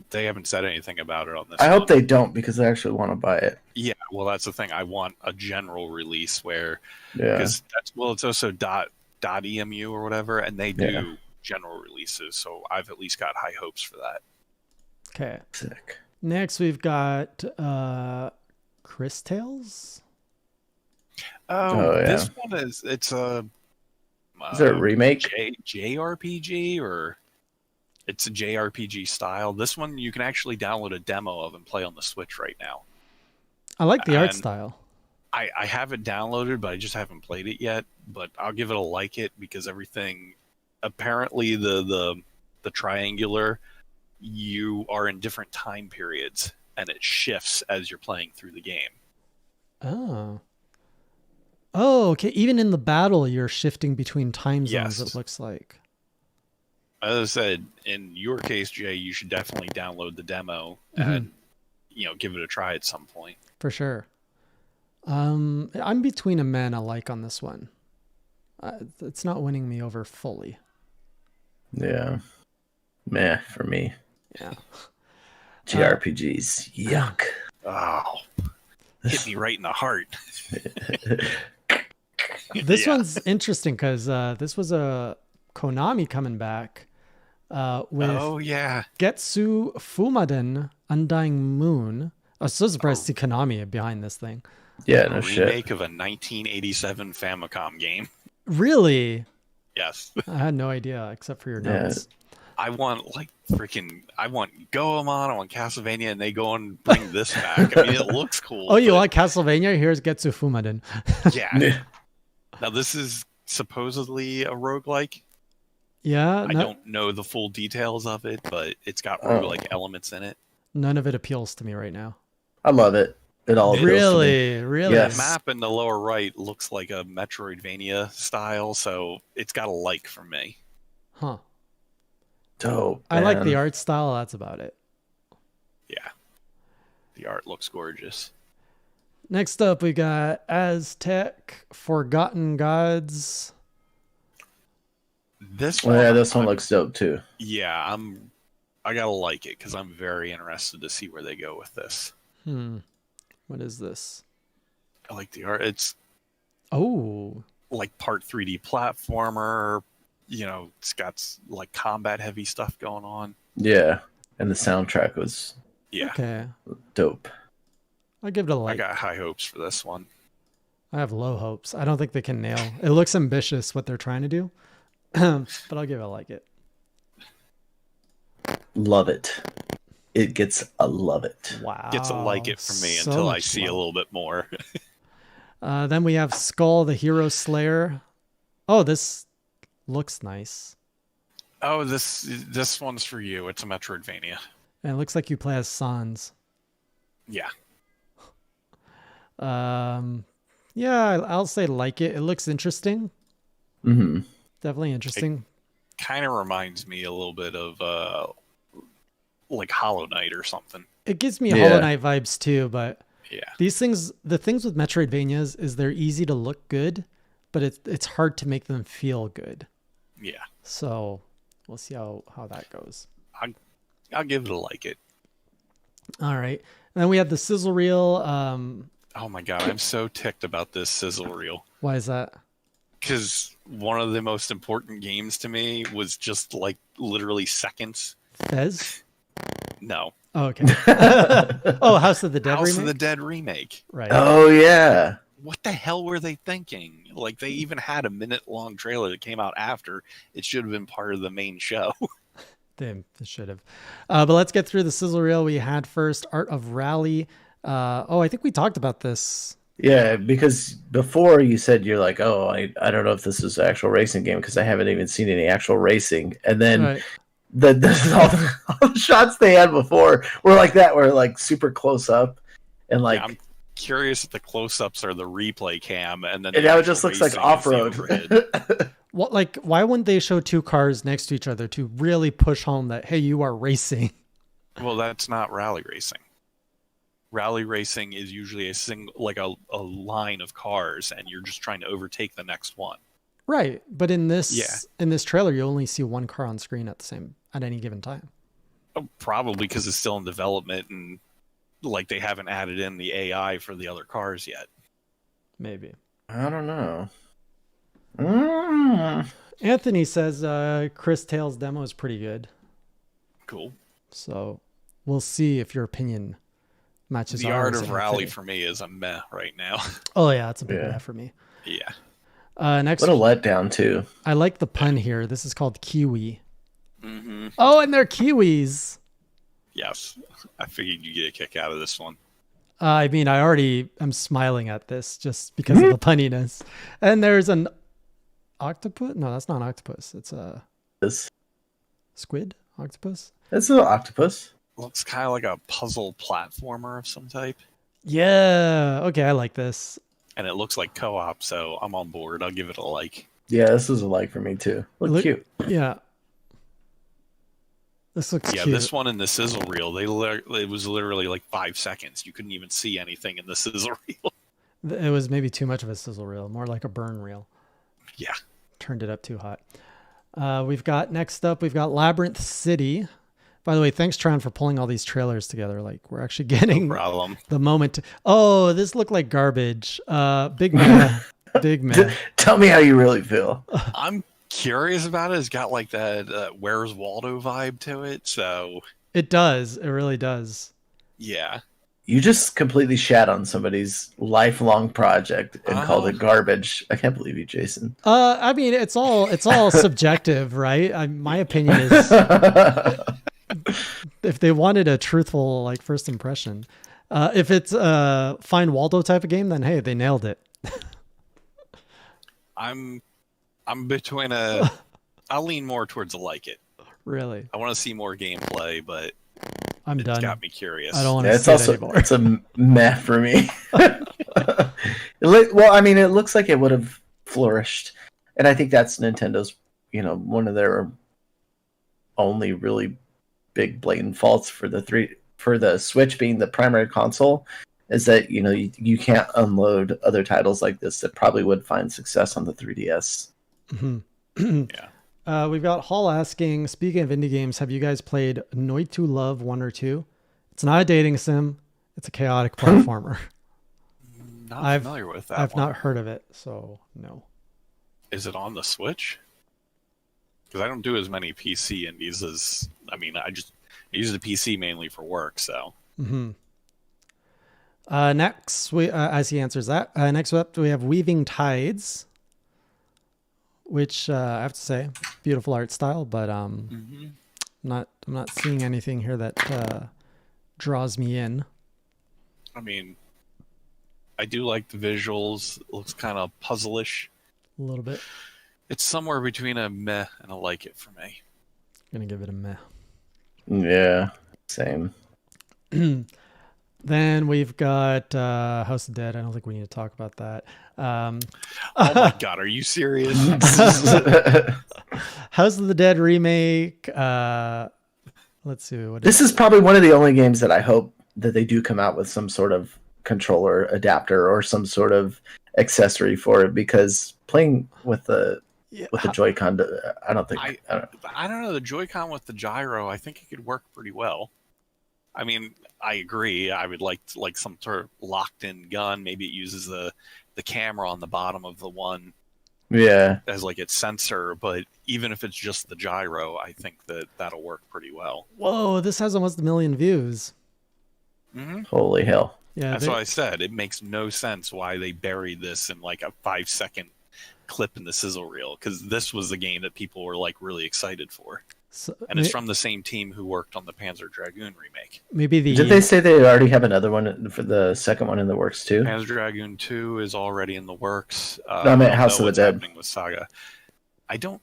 Speaker 5: They haven't said anything about it on this.
Speaker 4: I hope
Speaker 5: one.
Speaker 4: they don't because I actually want to buy it.
Speaker 5: Yeah, well, that's the thing. I want a general release where,
Speaker 4: Yeah.
Speaker 5: because it's also .emu or whatever, and they do
Speaker 4: Yeah.
Speaker 5: general releases. So I've at least got high hopes for that.
Speaker 3: Okay.
Speaker 4: Sick.
Speaker 3: Next, we've got Chris Tales.
Speaker 4: Oh, yeah.
Speaker 5: This one it's a.
Speaker 4: Is it a remake?
Speaker 5: JRPG or it's a JRPG style. This one you can actually download a demo of and play on the Switch right now.
Speaker 3: I like the art
Speaker 5: And-
Speaker 3: style.
Speaker 5: I have it downloaded, but I just haven't played it yet. But I'll give it a like it because everything. Apparently, the triangular, you are in different time periods, and it shifts as you're playing through the game.
Speaker 3: Oh. Oh, okay. Even in the battle, you're shifting between time zones,
Speaker 5: Yes.
Speaker 3: it looks like.
Speaker 5: As I said, in your case, Jay, you should definitely download the demo
Speaker 3: Mm-hmm.
Speaker 5: and give it a try at some point.
Speaker 3: For sure. I'm between a meh and a like on this one. It's not winning me over fully.
Speaker 4: Yeah. Meh for me.
Speaker 3: Yeah.
Speaker 4: JRPGs. Yuck.
Speaker 5: Oh, Hit me right in the heart.
Speaker 3: This
Speaker 5: Yeah.
Speaker 3: one's interesting because this was a Konami coming back with
Speaker 5: Oh yeah.
Speaker 3: Getsu Fumaden Undying Moon. I was so surprised to see Konami behind this thing.
Speaker 4: Yeah,
Speaker 5: A
Speaker 4: no shit.
Speaker 5: remake of a 1987 Famicom game.
Speaker 3: Really?
Speaker 5: Yes.
Speaker 3: I had no idea except for your
Speaker 4: Yeah.
Speaker 3: notes.
Speaker 5: I want I want Goemon, I want Castlevania, and they go and bring this back. I mean, it looks cool.
Speaker 3: Oh, you
Speaker 5: but-
Speaker 3: want Castlevania? Here's Getsu Fumaden.
Speaker 5: Yeah. Now, this is supposedly a roguelike.
Speaker 3: Yeah,
Speaker 5: I don't know the full details of it, but it's got roguelike elements in it.
Speaker 3: none of it appeals to me right now.
Speaker 4: I love it. It all appeals to me.
Speaker 3: Really? Really?
Speaker 4: Yes.
Speaker 5: The map in the lower right looks like a Metroidvania style, so it's got a like from me.
Speaker 3: Huh.
Speaker 4: Dope.
Speaker 3: I like the
Speaker 4: man.
Speaker 3: art style. That's about it.
Speaker 5: Yeah. The art looks gorgeous.
Speaker 3: Next up, we got Aztec Forgotten Gods.
Speaker 5: This
Speaker 4: Oh,
Speaker 5: one,
Speaker 4: yeah, this one looks dope too.
Speaker 5: yeah, I gotta like it because I'm very interested to see where they go with this.
Speaker 3: What is this?
Speaker 5: I like the art. It's
Speaker 3: Oh,
Speaker 5: like part 3D platformer. You know, it's got like combat heavy stuff going on.
Speaker 4: Yeah, and the soundtrack was
Speaker 5: Yeah,
Speaker 3: okay.
Speaker 4: dope.
Speaker 3: I'll give it a
Speaker 5: I
Speaker 3: like.
Speaker 5: got high hopes for this one.
Speaker 3: I have low hopes. I don't think they can nail. It looks ambitious what they're trying to do, but I'll give it a like it.
Speaker 4: Love it. It gets a love it.
Speaker 3: Wow.
Speaker 5: Gets a like it from me
Speaker 3: So
Speaker 5: until I
Speaker 3: much
Speaker 5: see a
Speaker 3: love.
Speaker 5: little bit more.
Speaker 3: Then we have Skull the Hero Slayer. Oh, this looks nice.
Speaker 5: Oh, this one's for you. It's a Metroidvania.
Speaker 3: And it looks like you play as Sans.
Speaker 5: Yeah.
Speaker 3: Yeah, I'll say like it. It looks interesting.
Speaker 4: Mm-hmm.
Speaker 3: Definitely interesting.
Speaker 5: Kind of reminds me a little bit of like Hollow Knight or something.
Speaker 3: It gives me
Speaker 4: Yeah.
Speaker 3: Hollow Knight vibes too, but
Speaker 5: Yeah.
Speaker 3: these things, the things with Metroidvanias is they're easy to look good, but it's hard to make them feel good.
Speaker 5: Yeah.
Speaker 3: So we'll see how that goes.
Speaker 5: I'll give it a like it.
Speaker 3: All right. And then we have the sizzle reel.
Speaker 5: Oh my god, I'm so ticked about this sizzle reel.
Speaker 3: Why is that?
Speaker 5: Because one of the most important games to me was just like literally seconds.
Speaker 3: Fez?
Speaker 5: No.
Speaker 3: Oh, okay. Oh, House of the Dead
Speaker 5: House
Speaker 3: remake?
Speaker 5: of the Dead remake.
Speaker 3: Right.
Speaker 4: Oh yeah.
Speaker 5: What the hell were they thinking? Like, they even had a minute-long trailer that came out after. It should have been part of the main show.
Speaker 3: Damn, it should have. But let's get through the sizzle reel. We had first Art of Rally. I think we talked about this.
Speaker 4: Yeah, because before you said you're like, oh, I don't know if this is an actual racing game because I haven't even seen any actual racing. And then
Speaker 3: Right.
Speaker 4: all the shots they had before were like that, were like super close up and like.
Speaker 5: Yeah, I'm curious if the close-ups are the replay cam, and then
Speaker 4: And
Speaker 5: the
Speaker 4: now it
Speaker 5: actual
Speaker 4: just looks like
Speaker 5: racing is the
Speaker 4: off-road.
Speaker 5: overhead.
Speaker 3: What, like, why wouldn't they show two cars next to each other to really push home that, hey, you are racing?
Speaker 5: Well, that's not rally racing. Rally racing is usually a single, like a line of cars, and you're just trying to overtake the next one.
Speaker 3: Right. But in this
Speaker 5: Yeah.
Speaker 3: in this trailer, you only see one car on screen at any given time.
Speaker 5: Oh, probably because it's still in development, and like they haven't added in the AI for the other cars yet.
Speaker 3: Maybe.
Speaker 4: I don't know.
Speaker 3: Anthony says Chris Tale's demo is pretty good.
Speaker 5: Cool.
Speaker 3: So we'll see if your opinion matches
Speaker 5: The
Speaker 3: ours.
Speaker 5: art of
Speaker 3: and
Speaker 5: rally
Speaker 3: Anthony.
Speaker 5: for me is a meh right now.
Speaker 3: Oh yeah, it's a big
Speaker 4: Yeah.
Speaker 3: meh for me.
Speaker 5: Yeah.
Speaker 3: Next,
Speaker 4: What a letdown too.
Speaker 3: I like the pun here. This is called Kiwi.
Speaker 5: Mm-hmm.
Speaker 3: Oh, and they're Kiwis.
Speaker 5: Yes. I figured you'd get a kick out of this one.
Speaker 3: I mean, I already am smiling at this just because of the punniness. And there's an octopus. No, that's not an octopus. It's a
Speaker 4: This
Speaker 3: squid octopus.
Speaker 4: it's an octopus.
Speaker 5: Looks kind of like a puzzle platformer of some type.
Speaker 3: Yeah. Okay, I like this.
Speaker 5: And it looks like co-op, so I'm on board. I'll give it a like.
Speaker 4: Yeah, this is a like for me too. Look cute.
Speaker 3: Yeah. This looks
Speaker 5: Yeah,
Speaker 3: cute.
Speaker 5: this one in the sizzle reel, it was literally like 5 seconds. You couldn't even see anything in the sizzle reel.
Speaker 3: It was maybe too much of a sizzle reel, more like a burn reel.
Speaker 5: Yeah.
Speaker 3: Turned it up too hot. We've got next up, we've got Labyrinth City By the way, thanks Treon for pulling all these trailers together. Like we're actually getting
Speaker 5: No problem.
Speaker 3: the moment. Oh, this looked like garbage. Big meh. Big meh.
Speaker 4: Tell me how you really feel.
Speaker 5: I'm curious about it. It's got like that Where's Waldo vibe to it. So
Speaker 3: It does. It really does.
Speaker 5: yeah.
Speaker 4: You just completely shat on somebody's lifelong project and called it garbage. I can't believe you, Jason.
Speaker 3: I mean, it's all subjective, right? My opinion is if they wanted a truthful like first impression, if it's a Find Waldo type of game, then hey, they nailed it.
Speaker 5: I'm between a. I'll lean more towards a like it.
Speaker 3: Really,
Speaker 5: I want to see more gameplay, but
Speaker 3: I'm
Speaker 5: it's
Speaker 3: done.
Speaker 5: got me curious.
Speaker 3: I don't want to
Speaker 4: It's
Speaker 3: see it
Speaker 4: also
Speaker 3: anymore.
Speaker 4: it's a meh for me. Well, I mean, it looks like it would have flourished, and I think that's Nintendo's, one of their only really big blatant faults for the Switch being the primary console, is that you can't unload other titles like this that probably would find success on the 3DS.
Speaker 3: Mm-hmm.
Speaker 5: Yeah.
Speaker 3: We've got Hall asking, speaking of indie games, have you guys played Noit to Love 1 or 2? It's not a dating sim. It's a chaotic platformer.
Speaker 5: Not familiar with that.
Speaker 3: I've
Speaker 5: one.
Speaker 3: not heard of it, so no.
Speaker 5: Is it on the Switch? Because I don't do as many PC indies as. I mean, I use the PC mainly for work, so.
Speaker 3: Mm-hmm. Next, as he answers that, next up we have Weaving Tides, which I have to say, beautiful art style, but I'm not seeing anything here that draws me in.
Speaker 5: I mean, I do like the visuals. It looks kind of puzzle-ish.
Speaker 3: A little bit.
Speaker 5: It's somewhere between a meh and a like it for me.
Speaker 3: Gonna give it a meh.
Speaker 4: Yeah, same.
Speaker 3: Then we've got House of Dead. I don't think we need to talk about that.
Speaker 5: Oh my god, are you serious?
Speaker 3: House of the Dead remake. Let's see.
Speaker 4: This is probably one of the only games that I hope that they do come out with some sort of controller adapter or some sort of accessory for it, because playing with the Joy-Con, I don't think.
Speaker 5: I don't know. The Joy-Con with the gyro, I think it could work pretty well. I mean, I agree. I would like some sort of locked-in gun. Maybe it uses the camera on the bottom of the one, as like its sensor. But even if it's just the gyro, I think that'll work pretty well.
Speaker 3: Whoa! This has almost 1 million views.
Speaker 5: Mm-hmm.
Speaker 4: Holy hell!
Speaker 3: Yeah,
Speaker 5: that's what I said. It makes no sense why they buried this in like a 5-second clip in the sizzle reel, because this was the game that people were like really excited for. And it's from the same team who worked on the Panzer Dragoon remake.
Speaker 4: Did they say they already have another one for the second one in the works too?
Speaker 5: Panzer Dragoon 2 is already in the works.
Speaker 4: No, I meant House of the Dead.
Speaker 5: Happening with Saga. I don't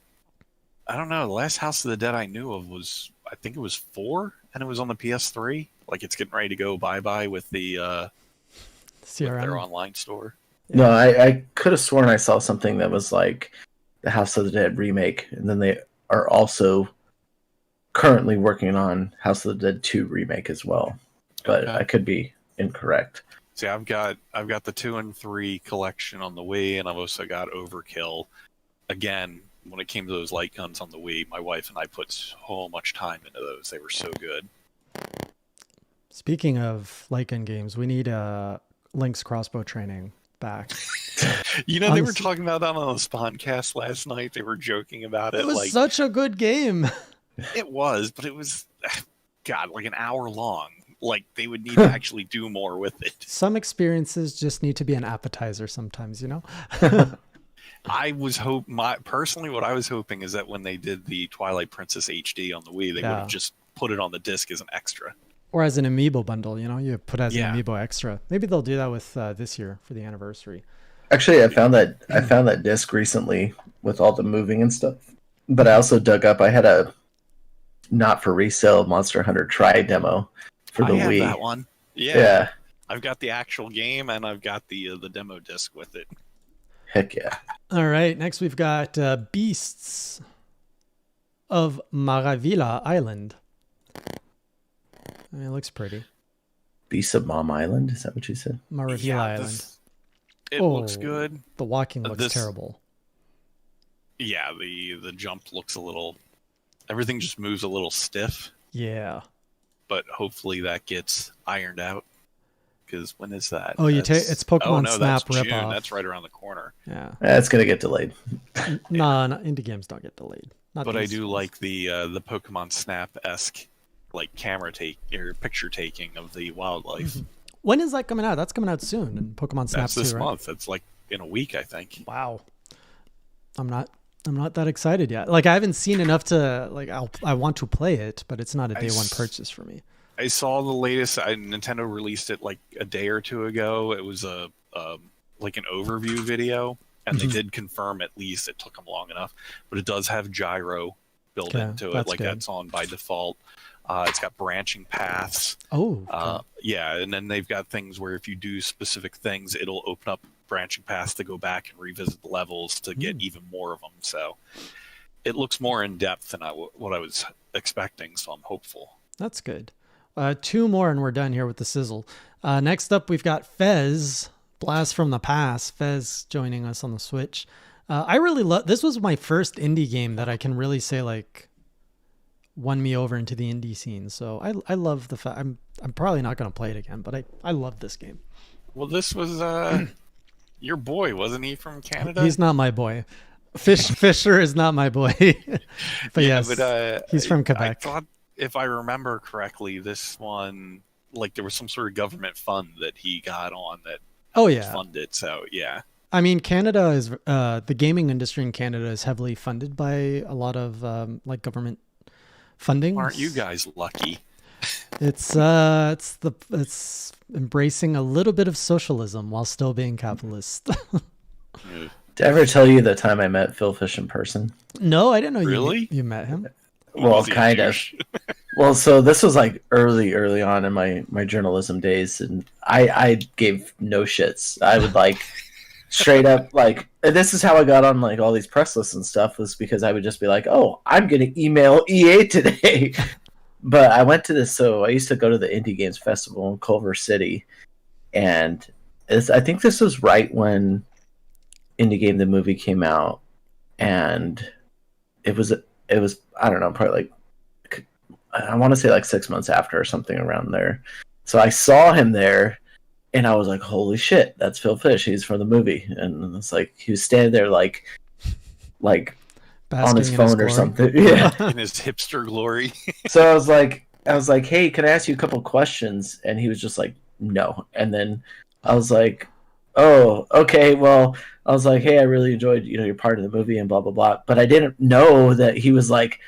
Speaker 5: know. The last House of the Dead I knew of was, I think it was 4, and it was on the PS3. Like it's getting ready to go bye-bye with the with their online store.
Speaker 4: Yeah. No, I could have sworn I saw something that was like the House of the Dead remake, and then they are also currently working on House of the Dead 2 remake as well, but okay. I could be incorrect.
Speaker 5: See, I've got the 2 and 3 collection on the Wii, and I've also got Overkill. Again, when it came to those light guns on the Wii, my wife and I put so much time into those. They were so good.
Speaker 3: Speaking of light gun games, we need Link's crossbow training back.
Speaker 5: They were talking about that on the Spawncast last night. They were joking about it.
Speaker 3: It was such a good game.
Speaker 5: It was, but it was, God, like an hour long. Like, they would need to actually do more with it.
Speaker 3: Some experiences just need to be an appetizer sometimes,
Speaker 5: I was personally, what I was hoping is that when they did the Twilight Princess HD on the Wii, they would have just put it on the disc as an extra.
Speaker 3: Or as an amiibo bundle, you put as an amiibo extra. Maybe they'll do that with this year for the anniversary.
Speaker 4: Actually, I found that disc recently with all the moving and stuff. But I also dug up, I had a not for resale Monster Hunter Tri demo for the Wii.
Speaker 5: That one. Yeah. I've got the actual game and I've got the demo disc with it.
Speaker 4: Heck yeah.
Speaker 3: All right, next we've got Beasts of Maravilla Island. It looks pretty.
Speaker 4: Beasts of Mom Island? Is that what you said?
Speaker 3: Maravilla Island.
Speaker 5: It looks good.
Speaker 3: The walking looks terrible.
Speaker 5: Yeah, the jump looks a little... Everything just moves a little stiff.
Speaker 3: Yeah.
Speaker 5: but hopefully that gets ironed out. Because when is that?
Speaker 3: Oh, it's Pokemon Snap
Speaker 5: that's June.
Speaker 3: ripoff.
Speaker 5: That's right around the corner.
Speaker 3: Yeah.
Speaker 4: That's gonna get delayed.
Speaker 3: No, indie games don't get delayed.
Speaker 5: But I do like the Pokemon Snap-esque like camera take or picture taking of the wildlife.
Speaker 3: Mm-hmm. When is that coming out? That's coming out soon. And Pokemon Snap
Speaker 5: That's this
Speaker 3: 2, right?
Speaker 5: month. It's like in a week, I think.
Speaker 3: Wow. I'm not that excited yet. Like I haven't seen enough to like I want to play it, but it's not a day one purchase for me.
Speaker 5: I saw the latest. Nintendo released it like a day or two ago. It was a like an overview video, and they did confirm at least it took them long enough. But it does have gyro built into it, like that's on by default. It's got branching paths.
Speaker 3: Oh,
Speaker 5: yeah, and then they've got things where if you do specific things, it'll open up branching paths to go back and revisit the levels to get even more of them. So it looks more in depth than what I was expecting. So I'm hopeful.
Speaker 3: That's good. 2 more and we're done here with the sizzle. Next up, we've got Fez Blast from the Past. Fez joining us on the Switch. I really love. This was my first indie game that I can really say like won me over into the indie scene. So I love the fact. I'm probably not going to play it again, but I love this game.
Speaker 5: Well, this was your boy, wasn't he, from Canada?
Speaker 3: He's not my boy. Fisher is not my boy. But
Speaker 5: yeah,
Speaker 3: yes,
Speaker 5: but,
Speaker 3: he's from Quebec.
Speaker 5: I thought, if I remember correctly, this one, like there was some sort of government fund that he got on that funded. So yeah.
Speaker 3: I mean, Canada is the gaming industry in Canada is heavily funded by a lot of like government funding.
Speaker 5: Aren't you guys lucky?
Speaker 3: It's embracing a little bit of socialism while still being capitalist.
Speaker 4: Did I ever tell you the time I met Phil Fish in person?
Speaker 3: No, I didn't know
Speaker 5: really?
Speaker 3: you met him.
Speaker 4: Well, kind of. Well, so this was like early on in my journalism days, and I gave no shits. I would like straight up like, and this is how I got on like all these press lists and stuff, was because I would just be like, oh, I'm gonna email EA today. But I went to this, so I used to go to the Indie Games Festival in Culver City, and I think this was right when Indie Game the movie came out, and it was I don't know, probably like I want to say like 6 months after or something around there. So I saw him there, and I was like, holy shit, that's Phil Fish. He's from the movie. And it's like he was standing there like
Speaker 3: Basking
Speaker 4: on his phone or something. Yeah.
Speaker 5: In his hipster glory.
Speaker 4: So I was like, hey, can I ask you a couple questions? And he was just like, no. And then I was like, oh, okay, well, I was like, hey, I really enjoyed, your part of the movie and blah, blah, blah. But I didn't know that he was like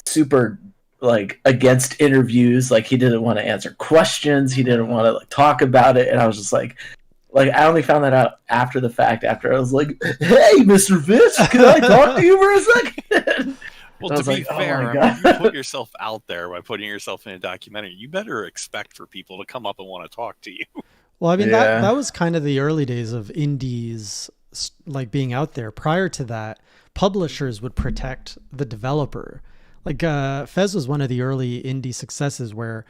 Speaker 4: super like against interviews. Like he didn't want to answer questions. He didn't want to like talk about it. And I was just like I only found that out after the fact, after I was like, hey, Mr. Fish, can I talk to you for a second?
Speaker 5: Well, to be fair, I mean, you put yourself out there by putting yourself in a documentary. You better expect for people to come up and want to talk to you.
Speaker 3: Well, I mean, that was kind of the early days of indies like being out there. Prior to that, publishers would protect the developer. Like Fez was one of the early indie successes where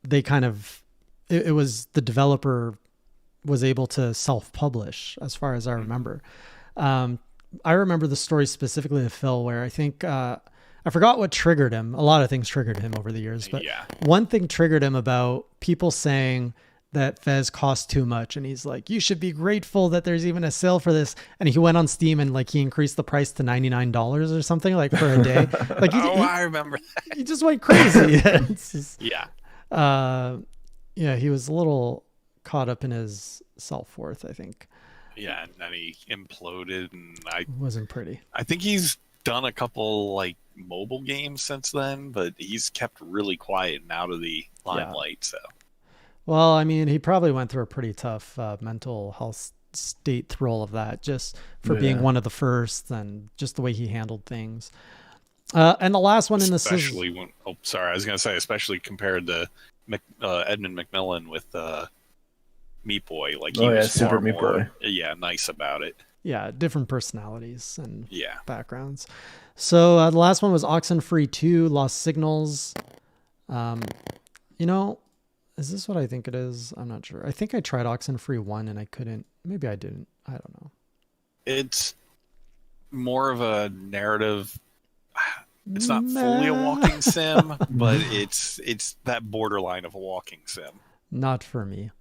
Speaker 3: they kind of, it was the developer was able to self-publish, as far as I remember. I remember the story specifically of Phil where I think, I forgot what triggered him. A lot of things triggered him over the years, but one thing triggered him about people saying that Fez cost too much. And he's like, you should be grateful that there's even a sale for this. And he went on Steam and like he increased the price to $99 or something like for a day. Like
Speaker 5: I remember that.
Speaker 3: He just went crazy.
Speaker 5: Yeah,
Speaker 3: he was a little caught up in his self-worth, I think.
Speaker 5: Yeah, and then he imploded, and it
Speaker 3: wasn't pretty.
Speaker 5: I think he's done a couple like mobile games since then, but he's kept really quiet and out of the limelight. So,
Speaker 3: well, I mean, he probably went through a pretty tough mental health state through all of that, just for being one of the first, and just the way he handled things. And the last one in this,
Speaker 5: especially when I was gonna say, especially compared to Edmund McMillan with Meat Boy, like he was
Speaker 4: Super Meat Boy.
Speaker 5: Yeah, nice about it.
Speaker 3: Yeah, different personalities and backgrounds. So the last one was Oxenfree 2, Lost Signals. Is this what I think it is? I'm not sure. I think I tried Oxenfree 1 and I couldn't. Maybe I didn't. I don't know.
Speaker 5: It's more of a narrative. It's not fully a walking sim, but it's that borderline of a walking sim.
Speaker 3: Not for me.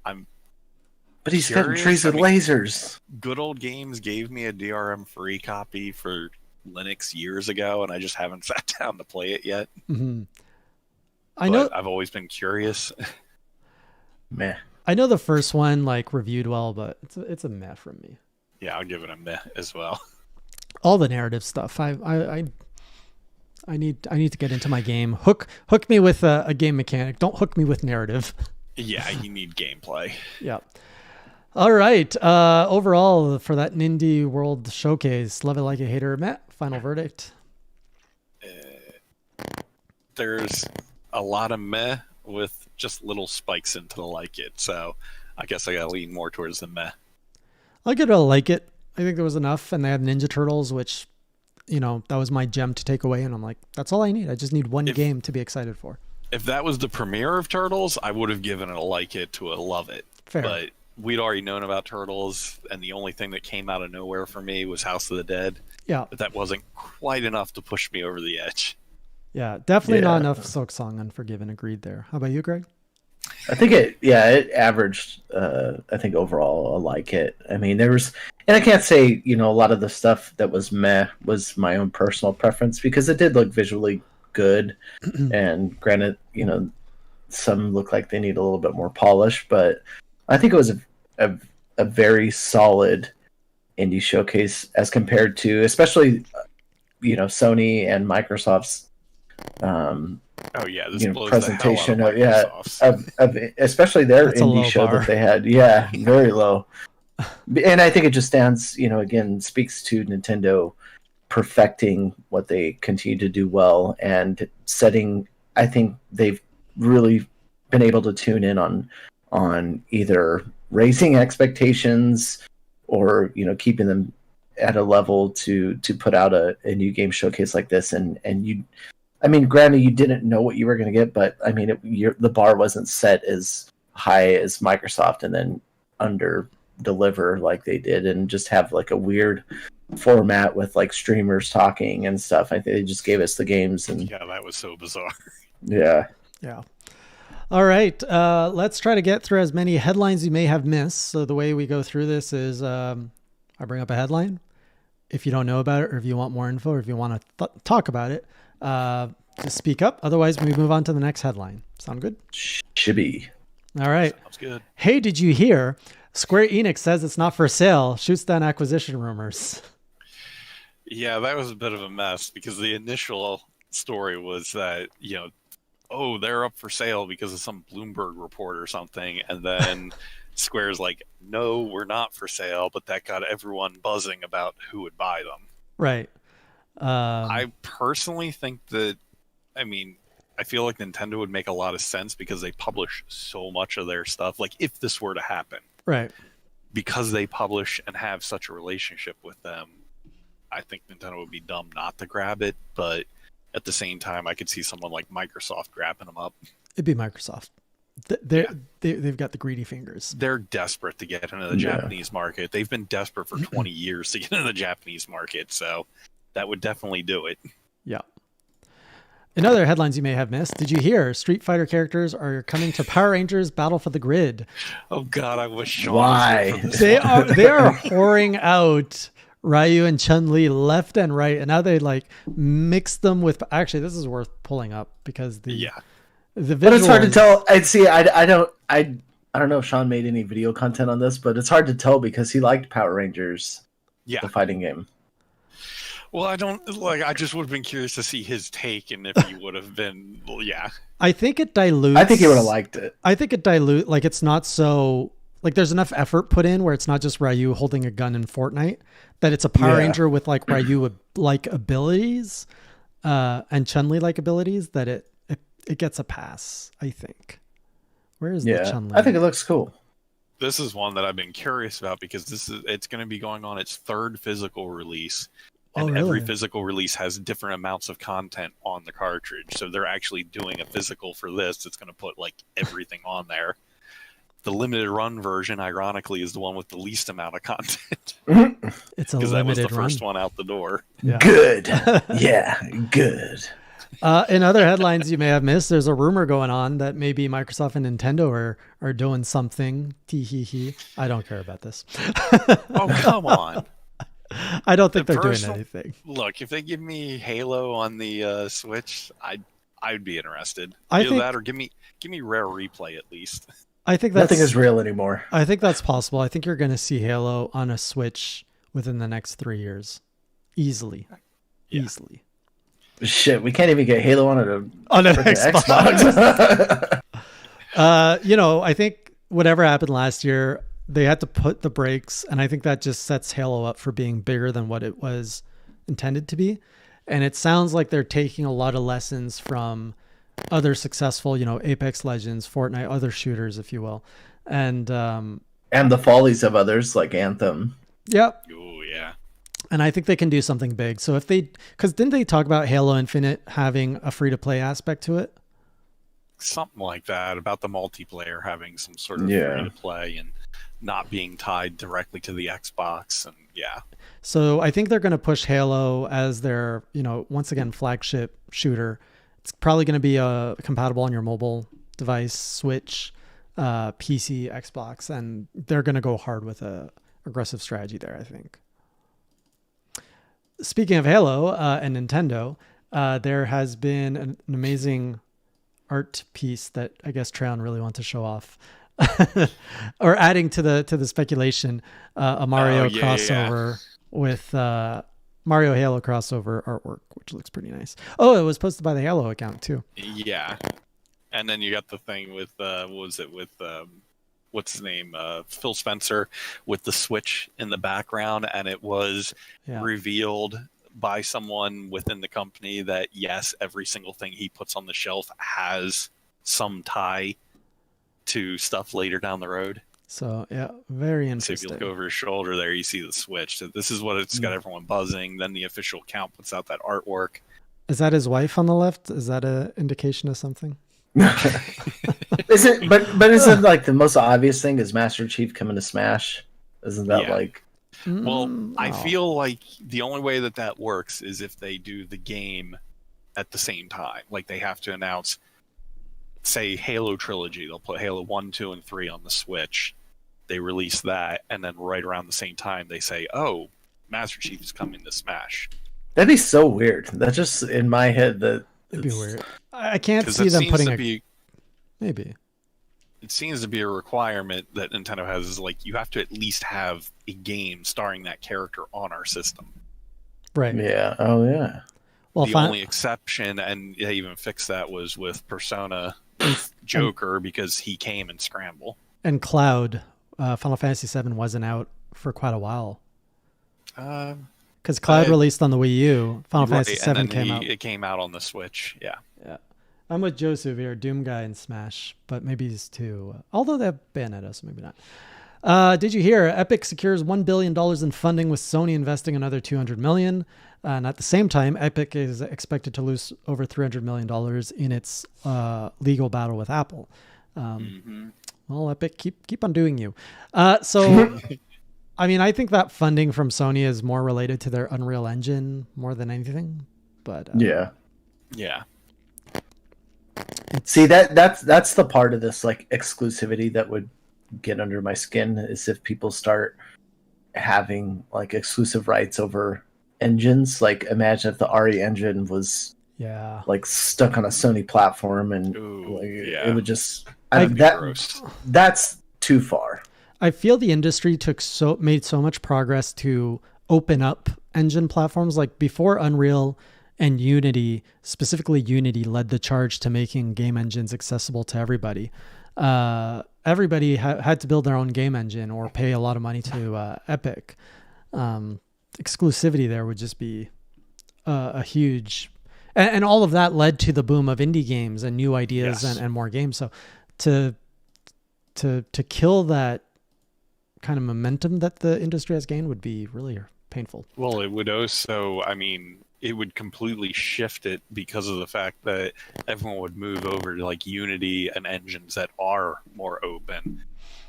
Speaker 4: But he's cutting
Speaker 5: Curious,
Speaker 4: trees with lasers.
Speaker 5: Good Old Games gave me a DRM free copy for Linux years ago, and I just haven't sat down to play it yet.
Speaker 3: Mm-hmm.
Speaker 5: I've always been curious.
Speaker 4: Meh.
Speaker 3: I know the first one like reviewed well, but it's a meh from me.
Speaker 5: Yeah, I'll give it a meh as well.
Speaker 3: All the narrative stuff. I need to get into my game. Hook me with a game mechanic. Don't hook me with narrative.
Speaker 5: Yeah, you need gameplay.
Speaker 3: Yeah. All right. Overall, for that Indie World Showcase, love it, like it, hate it, Matt. Final verdict.
Speaker 5: There's a lot of meh with just little spikes into the like it. So I guess I gotta lean more towards the meh.
Speaker 3: I'll get a like it. I think there was enough, and they had Ninja Turtles, which, that was my gem to take away, and I'm like, that's all I need. I just need one game to be excited for.
Speaker 5: If that was the premiere of Turtles, I would have given it a like it to a love it.
Speaker 3: Fair.
Speaker 5: But we'd already known about Turtles, and the only thing that came out of nowhere for me was House of the Dead.
Speaker 3: Yeah.
Speaker 5: But that wasn't quite enough to push me over the edge.
Speaker 3: Yeah, definitely not enough Silk Song Unforgiven. Agreed there. How about you, Greg?
Speaker 4: I think it averaged, I think overall, I like it. I mean, and I can't say, a lot of the stuff that was meh was my own personal preference, because it did look visually good. And granted, some look like they need a little bit more polish, but I think it was a very solid indie showcase as compared to, especially, Sony and Microsoft's
Speaker 5: this blows
Speaker 4: presentation
Speaker 5: the hell out
Speaker 4: of especially their
Speaker 3: That's a
Speaker 4: indie
Speaker 3: low
Speaker 4: show
Speaker 3: bar.
Speaker 4: that they had. Yeah, very low. And I think it just stands, again, speaks to Nintendo perfecting what they continue to do well and setting. I think they've really been able to tune in on either raising expectations or keeping them at a level to put out a new game showcase like this. And granted, you didn't know what you were going to get, but I mean, the bar wasn't set as high as Microsoft and then under deliver like they did, and just have like a weird format with like streamers talking and stuff. I think they just gave us the games, and
Speaker 5: yeah, that was so bizarre.
Speaker 4: Yeah.
Speaker 3: All right, let's try to get through as many headlines you may have missed. So the way we go through this is I bring up a headline. If you don't know about it, or if you want more info, or if you want to talk about it, just speak up. Otherwise, we move on to the next headline. Sound good?
Speaker 4: Shibby.
Speaker 3: All right.
Speaker 5: Sounds good.
Speaker 3: Hey, did you hear? Square Enix says it's not for sale. Shoots down acquisition rumors.
Speaker 5: Yeah, that was a bit of a mess, because the initial story was that, they're up for sale because of some Bloomberg report or something. And then Square's like, no, we're not for sale. But that got everyone buzzing about who would buy them.
Speaker 3: Right.
Speaker 5: I personally think that, I feel like Nintendo would make a lot of sense, because they publish so much of their stuff. Like, if this were to happen.
Speaker 3: Right.
Speaker 5: Because they publish and have such a relationship with them, I think Nintendo would be dumb not to grab it. But at the same time, I could see someone like Microsoft grabbing them up.
Speaker 3: It'd be Microsoft. They've got the greedy fingers.
Speaker 5: They're desperate to get into the Japanese market. They've been desperate for 20 years to get into the Japanese market. So that would definitely do it.
Speaker 3: Yeah. In other headlines you may have missed, did you hear Street Fighter characters are coming to Power Rangers Battle for the Grid?
Speaker 5: Oh God, I wish Sean
Speaker 4: Why?
Speaker 3: They are whoring out Ryu and Chun-Li left and right, and now they like mix them with. Actually, this is worth pulling up, because the visuals,
Speaker 4: but it's hard to tell. I don't know if Sean made any video content on this, but it's hard to tell because he liked Power Rangers, the fighting game.
Speaker 5: Well, I just would have been curious to see his take, and if he would have been,
Speaker 3: I think it dilutes.
Speaker 4: I think he would have liked it.
Speaker 3: I think it dilutes. Like, it's not so. Like, there's enough effort put in where it's not just Ryu holding a gun in Fortnite, that it's a Power Ranger with like Ryu-like abilities, and Chun-Li like abilities, that it gets a pass, I think. Where is the Chun-Li?
Speaker 4: I think it looks cool.
Speaker 5: This is one that I've been curious about, because it's going to be going on its third physical release. And every physical release has different amounts of content on the cartridge. So they're actually doing a physical for this. It's going to put like everything on there. The limited run version, ironically, is the one with the least amount of content.
Speaker 3: It's a
Speaker 5: Because that was the
Speaker 3: limited run.
Speaker 5: first one out the door.
Speaker 3: Yeah.
Speaker 4: Good. Yeah, good.
Speaker 3: In other headlines you may have missed, there's a rumor going on that maybe Microsoft and Nintendo are doing something. Tee-hee-hee. I don't care about this.
Speaker 5: Oh, come on.
Speaker 3: I don't think
Speaker 5: The
Speaker 3: they're doing
Speaker 5: personal-
Speaker 3: anything.
Speaker 5: Look, if they give me Halo on the Switch, I'd be interested.
Speaker 3: I
Speaker 5: Either
Speaker 3: think-
Speaker 5: that or give me Rare Replay at least.
Speaker 3: I think that's
Speaker 4: Nothing is real anymore.
Speaker 3: I think that's possible. I think you're going to see Halo on a Switch within the next 3 years. Easily.
Speaker 5: Yeah.
Speaker 3: Easily.
Speaker 4: Shit, we can't even get Halo on
Speaker 3: On
Speaker 4: an
Speaker 3: an
Speaker 4: Xbox.
Speaker 3: I think whatever happened last year, they had to put the brakes, and I think that just sets Halo up for being bigger than what it was intended to be. And it sounds like they're taking a lot of lessons from other successful, Apex Legends, Fortnite, other shooters, if you will. And
Speaker 4: And the follies of others like Anthem.
Speaker 3: yep.
Speaker 5: Oh yeah.
Speaker 3: And I think they can do something big. So because didn't they talk about Halo Infinite having a free to play aspect to it?
Speaker 5: Something like that, about the multiplayer having some sort of
Speaker 4: Yeah.
Speaker 5: free to play and not being tied directly to the Xbox. And yeah.
Speaker 3: So I think they're going to push Halo as their, once again, flagship shooter. It's probably going to be compatible on your mobile device, Switch, PC, Xbox, and they're going to go hard with a aggressive strategy there, I think. Speaking of Halo and Nintendo, there has been an amazing art piece that I guess Treon really wants to show off. Or adding to the speculation, a Mario crossover with Mario Halo crossover artwork, which looks pretty nice. Oh, it was posted by the Halo account too.
Speaker 5: Yeah. And then you got the thing with what's his name? Phil Spencer with the Switch in the background, and it was revealed by someone within the company that yes, every single thing he puts on the shelf has some tie to stuff later down the road.
Speaker 3: So yeah, very
Speaker 5: So
Speaker 3: interesting.
Speaker 5: if you look over his shoulder there, you see the Switch. So this is what it's got everyone buzzing. Then the official account puts out that artwork.
Speaker 3: Is that his wife on the left? Is that an indication of something?
Speaker 4: Isn't isn't like the most obvious thing is Master Chief coming to Smash? Isn't that
Speaker 5: Yeah.
Speaker 4: like
Speaker 5: Well, I
Speaker 3: no.
Speaker 5: feel like the only way that works is if they do the game at the same time. Like they have to announce, say, Halo Trilogy. They'll put Halo 1, 2, and 3 on the Switch. They release that, and then right around the same time, they say, oh, Master Chief is coming to Smash.
Speaker 4: that'd be so weird. That's just in my head that
Speaker 3: It'd be weird. I can't
Speaker 5: Because
Speaker 3: see
Speaker 5: it
Speaker 3: them
Speaker 5: seems
Speaker 3: putting
Speaker 5: to
Speaker 3: a
Speaker 5: be
Speaker 3: maybe.
Speaker 5: it seems to be a requirement that Nintendo has, is like you have to at least have a game starring that character on our system.
Speaker 3: Right.
Speaker 4: yeah. Oh yeah.
Speaker 3: Well,
Speaker 5: The only exception, and they even fixed that, was with Persona Joker, because he came in Scramble.
Speaker 3: and Cloud, Final Fantasy VII wasn't out for quite a while because Cloud released on the Wii U. Final Fantasy
Speaker 5: and
Speaker 3: VII
Speaker 5: then
Speaker 3: came out.
Speaker 5: it came out on the Switch. Yeah.
Speaker 3: Yeah. I'm with Joseph here, Doom guy in Smash, but maybe he's too. Although they're Bayonetta, so maybe not. Did you hear Epic secures $1 billion in funding with Sony investing another $200 million? And at the same time, Epic is expected to lose over $300 million in its legal battle with Apple. Well, Epic, keep on doing you. So, I mean, I think that funding from Sony is more related to their Unreal Engine more than anything. But
Speaker 4: Yeah.
Speaker 5: Yeah.
Speaker 4: See that's the part of this like exclusivity that would get under my skin, is if people start having like exclusive rights over engines. Like imagine if the RE engine was
Speaker 3: yeah,
Speaker 4: like stuck on a Sony platform and
Speaker 5: Ooh,
Speaker 4: like,
Speaker 5: yeah.
Speaker 4: it would just
Speaker 5: That'd be gross.
Speaker 4: that's too far.
Speaker 3: I feel the industry made so much progress to open up engine platforms. Like before Unreal and Unity, specifically Unity, led the charge to making game engines accessible to everybody. Everybody had to build their own game engine or pay a lot of money to Epic. Exclusivity there would just be a huge, and all of that led to the boom of indie games and new ideas and more games. So to kill that kind of momentum that the industry has gained would be really painful.
Speaker 5: Well, it would also, I mean, it would completely shift it because of the fact that everyone would move over to like Unity and engines that are more open.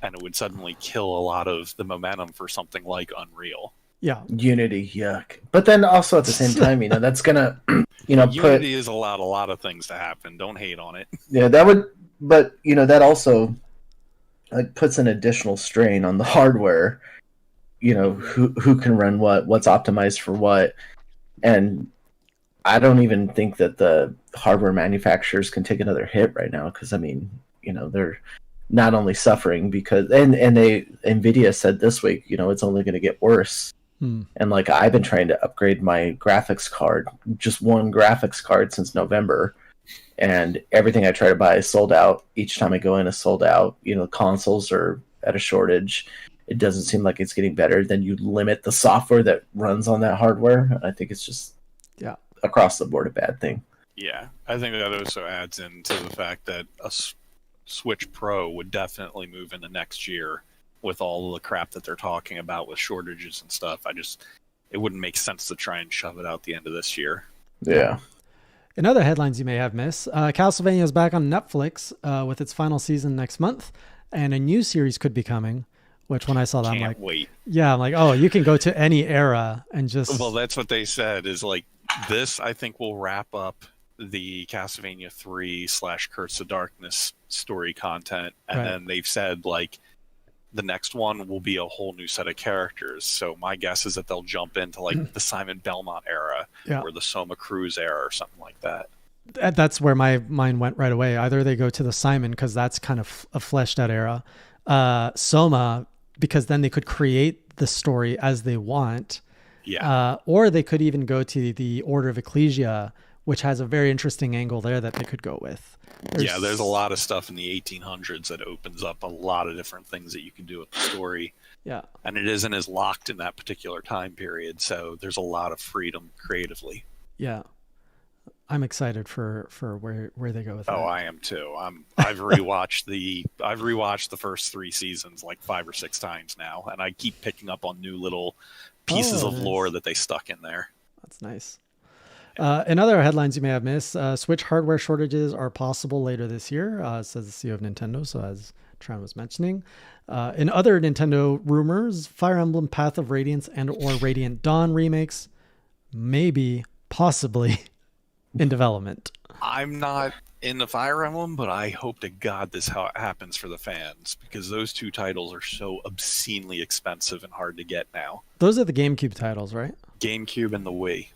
Speaker 5: and it would suddenly kill a lot of the momentum for something like Unreal.
Speaker 3: Yeah.
Speaker 4: Unity, yuck. But then also at the same time, that's gonna,
Speaker 5: Unity has allowed a lot of things to happen. Don't hate on it.
Speaker 4: Yeah, that would, but that also like puts an additional strain on the hardware. Who can run what's optimized for what, and I don't even think that the hardware manufacturers can take another hit right now because they're not only suffering because Nvidia said this week, it's only going to get worse. And like I've been trying to upgrade my graphics card, just one graphics card since November, and everything I try to buy is sold out. Each time I go in is sold out. Consoles are at a shortage. It doesn't seem like it's getting better. Then you limit the software that runs on that hardware. I think it's just across the board a bad thing.
Speaker 5: Yeah, I think that also adds into the fact that a Switch Pro would definitely move into next year with all the crap that they're talking about with shortages and stuff. It wouldn't make sense to try and shove it out the end of this year.
Speaker 4: Yeah.
Speaker 3: In other headlines you may have missed, Castlevania is back on Netflix with its final season next month, and a new series could be coming, which when I saw that, I'm like,
Speaker 5: wait.
Speaker 3: Yeah, I'm like, oh, you can go to any era and just...
Speaker 5: Well, that's what they said, is like, this, I think, will wrap up the Castlevania 3 / Curse of Darkness story content, and then they've said, like, the next one will be a whole new set of characters. So my guess is that they'll jump into like the Simon Belmont era or the Soma Cruz era or something like that.
Speaker 3: That's where my mind went right away. Either they go to the Simon because that's kind of a fleshed out era. Soma, because then they could create the story as they want.
Speaker 5: Yeah.
Speaker 3: Or they could even go to the Order of Ecclesia, which has a very interesting angle there that they could go with.
Speaker 5: There's a lot of stuff in the 1800s that opens up a lot of different things that you can do with the story.
Speaker 3: Yeah.
Speaker 5: And it isn't as locked in that particular time period, so there's a lot of freedom creatively.
Speaker 3: Yeah. I'm excited for where they go with that.
Speaker 5: Oh, I am too. I've rewatched the first 3 seasons like 5 or 6 times now, and I keep picking up on new little pieces of lore that they stuck in there.
Speaker 3: That's nice. In other headlines you may have missed, Switch hardware shortages are possible later this year, says the CEO of Nintendo, so as Treon was mentioning. In other Nintendo rumors, Fire Emblem Path of Radiance and or Radiant Dawn remakes maybe, possibly, in development.
Speaker 5: I'm not in the Fire Emblem, but I hope to God this happens for the fans, because those 2 titles are so obscenely expensive and hard to get now.
Speaker 3: Those are the GameCube titles, right?
Speaker 5: GameCube and the Wii.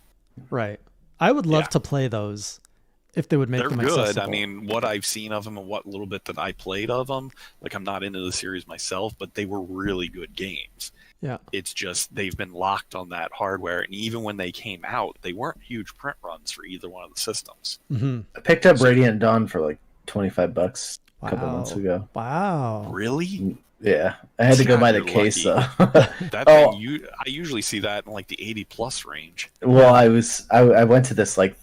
Speaker 3: Right. I would love to play those if they would make them accessible. They're good.
Speaker 5: I mean, what I've seen of them and what little bit that I played of them, like I'm not into the series myself, but they were really good games.
Speaker 3: Yeah.
Speaker 5: It's just they've been locked on that hardware, and even when they came out, they weren't huge print runs for either one of the systems.
Speaker 3: Mm-hmm.
Speaker 4: I picked up Radiant Dawn for like $25 a couple months ago.
Speaker 3: Wow.
Speaker 5: Really?
Speaker 4: Yeah, I had to go buy the case though.
Speaker 5: I usually see that in like the 80+ range.
Speaker 4: Well, I went to this like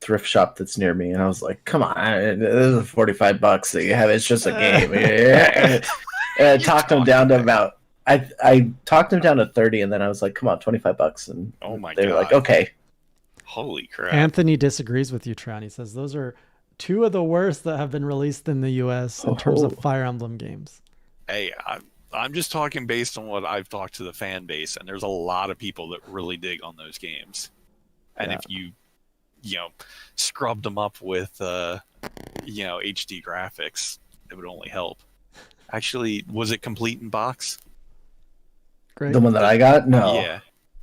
Speaker 4: thrift shop that's near me, and I was like, "Come on, this is $45 that you have. It's just a game." And I talked them down to about. I talked them down to 30, and then I was like, "Come on, $25," and they were like, "Okay."
Speaker 5: Holy crap!
Speaker 3: Anthony disagrees with you, Treon. He says those are 2 of the worst that have been released in the U.S. in terms of Fire Emblem games.
Speaker 5: Hey, I'm just talking based on what I've talked to the fan base, and there's a lot of people that really dig on those games. And if you scrubbed them up with, HD graphics, it would only help. Actually, was it complete in box?
Speaker 3: Great.
Speaker 4: The one that I got? No.
Speaker 5: Yeah.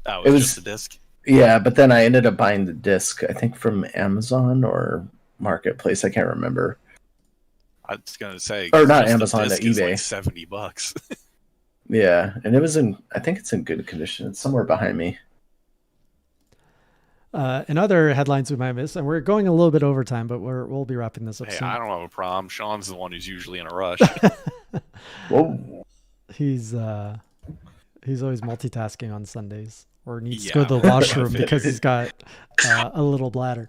Speaker 5: Oh, it was just a disc?
Speaker 4: Yeah, but then I ended up buying the disc, I think from Amazon or Marketplace. I can't remember.
Speaker 5: I was gonna say,
Speaker 4: or not Amazon, to eBay.
Speaker 5: Like $70.
Speaker 4: Yeah, and it was I think it's in good condition. It's somewhere behind me.
Speaker 3: In other headlines we might miss, and we're going a little bit over time, but we'll be wrapping this up soon.
Speaker 5: I don't have a problem. Sean's the one who's usually in a rush.
Speaker 4: Whoa.
Speaker 3: He's always multitasking on Sundays, or needs to go to the washroom because he's got a little bladder.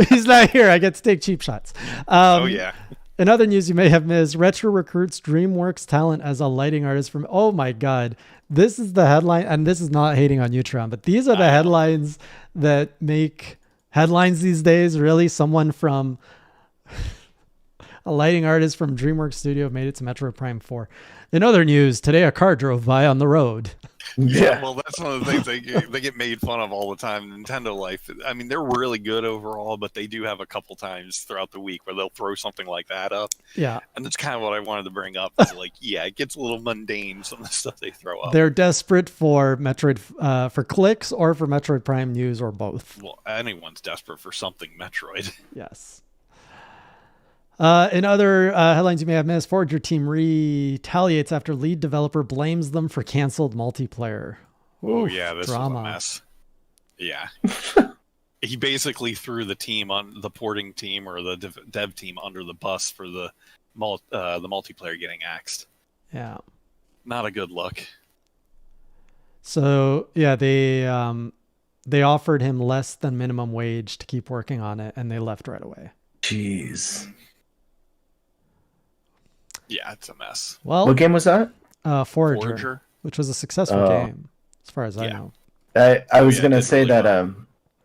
Speaker 3: He's not here. I get to take cheap shots. In other news you may have missed, Retro recruits DreamWorks talent as a lighting artist from... Oh my God. This is the headline, and this is not hating on you, Treon, but these are the headlines that make headlines these days. Really, someone from a lighting artist from DreamWorks Studio made it to Metroid Prime 4. In other news, today a car drove by on the road.
Speaker 5: Yeah, well, that's one of the things they get made fun of all the time. Nintendo Life, I mean, they're really good overall, but they do have a couple times throughout the week where they'll throw something like that up.
Speaker 3: Yeah.
Speaker 5: And that's kind of what I wanted to bring up. Is like, yeah, it gets a little mundane, some of the stuff they throw up.
Speaker 3: They're desperate for Metroid, for clicks or for Metroid Prime news or both.
Speaker 5: Well, anyone's desperate for something Metroid.
Speaker 3: Yes. In other headlines you may have missed, Forager team retaliates after lead developer blames them for canceled multiplayer.
Speaker 5: Oh,
Speaker 3: Oof,
Speaker 5: yeah, this
Speaker 3: drama.
Speaker 5: was a mess. Yeah. He basically threw the team on the porting team or the dev team under the bus for the multiplayer getting axed.
Speaker 3: Yeah.
Speaker 5: Not a good look.
Speaker 3: So yeah, they offered him less than minimum wage to keep working on it, and they left right away.
Speaker 4: Jeez.
Speaker 5: Yeah, it's a mess.
Speaker 3: Well,
Speaker 4: What game was that?
Speaker 3: Forager, which was a successful game as far as I know.
Speaker 4: I was gonna
Speaker 5: did
Speaker 4: say
Speaker 5: really
Speaker 4: that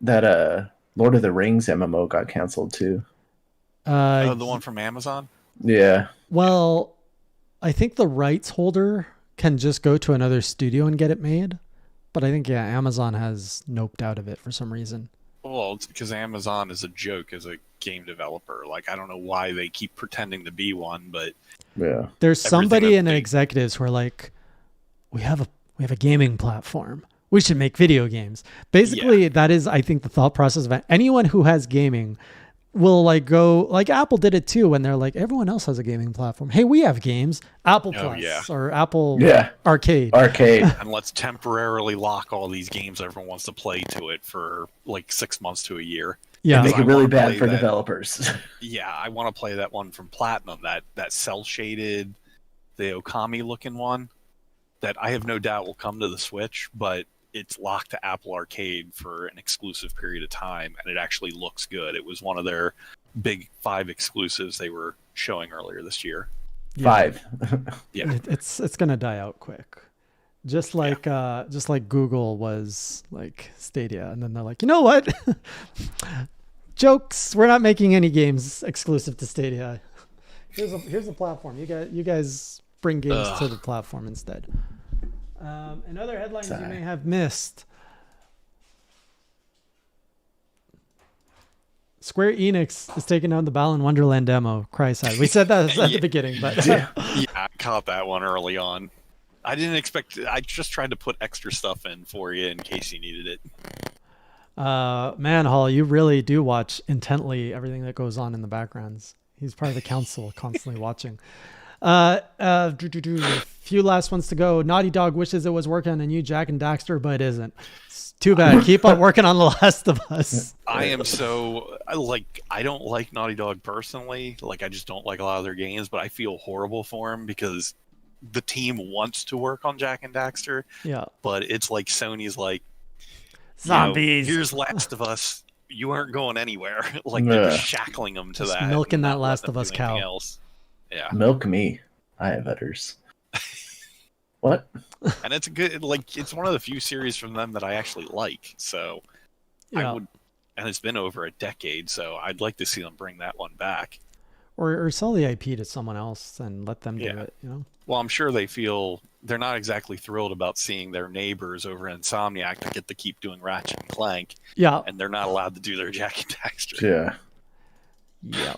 Speaker 4: that Lord of the Rings MMO got canceled too.
Speaker 5: The one from Amazon?
Speaker 4: Yeah.
Speaker 3: Well, I think the rights holder can just go to another studio and get it made, but I think Amazon has noped out of it for some reason.
Speaker 5: Well, it's because Amazon is a joke as a game developer. Like, I don't know why they keep pretending to be one, but
Speaker 4: Yeah.
Speaker 3: There's somebody
Speaker 5: that
Speaker 3: in the
Speaker 5: they-
Speaker 3: executives who are like, we have a gaming platform. We should make video games. Basically, that is, I think, the thought process of anyone who has gaming will like go like Apple did it too when they're like, everyone else has a gaming platform. Hey, we have games. Apple Plus
Speaker 5: yeah.
Speaker 3: or Apple
Speaker 4: Yeah.
Speaker 3: Arcade.
Speaker 4: Arcade.
Speaker 5: and let's temporarily lock all these games everyone wants to play to it for like 6 months to a year.
Speaker 3: Yeah.
Speaker 4: Make
Speaker 5: I
Speaker 4: it really
Speaker 5: wanna
Speaker 4: bad
Speaker 5: play
Speaker 4: for
Speaker 5: that.
Speaker 4: developers.
Speaker 5: Yeah, I want to play that one from Platinum, that cell shaded, the Okami looking one that I have no doubt will come to the Switch, but it's locked to Apple Arcade for an exclusive period of time, and it actually looks good. It was one of their big 5 exclusives they were showing earlier this year.
Speaker 4: 5.
Speaker 5: Yeah.
Speaker 3: It's gonna die out quick. Just like Google was like Stadia, and then they're like, you know what? Jokes. We're not making any games exclusive to Stadia. Here's a platform. You guys bring games to the platform instead. And other headlines you may have missed. Square Enix is taking down the Balan Wonderland demo. Cry-side. We said that at the beginning, but
Speaker 5: Yeah, I caught that one early on. I didn't expect I just tried to put extra stuff in for you in case you needed it.
Speaker 3: man, Hall, you really do watch intently everything that goes on in the backgrounds. He's part of the council, constantly watching. A few last ones to go. Naughty Dog wishes it was working on a new Jack and Daxter, but it isn't. It's too bad. Keep on working on The Last of Us.
Speaker 5: I am so I don't like Naughty Dog personally. Like, I just don't like a lot of their games, but I feel horrible for them because the team wants to work on Jack and Daxter,
Speaker 3: Yeah.
Speaker 5: but it's like Sony's like,
Speaker 3: Zombies.
Speaker 5: here's Last of Us. You aren't going anywhere. Like,
Speaker 4: Yeah.
Speaker 5: they're just shackling them to
Speaker 3: Just
Speaker 5: that.
Speaker 3: milking
Speaker 5: and
Speaker 3: that
Speaker 5: not let
Speaker 3: Last
Speaker 5: them
Speaker 3: of
Speaker 5: do
Speaker 3: Us
Speaker 5: anything
Speaker 3: cow.
Speaker 5: Else. Yeah.
Speaker 4: Milk me. I have udders. What?
Speaker 5: And it's a good, like, it's one of the few series from them that I actually like. So
Speaker 3: Yeah.
Speaker 5: I would, and it's been over a decade, so I'd like to see them bring that one back.
Speaker 3: Or sell the IP to someone else and let them do
Speaker 5: Yeah.
Speaker 3: it, you know?
Speaker 5: Well, I'm sure they're not exactly thrilled about seeing their neighbors over at Insomniac that get to keep doing Ratchet and Clank,
Speaker 3: Yeah.
Speaker 5: and they're not allowed to do their Jack and Daxter.
Speaker 4: Yeah.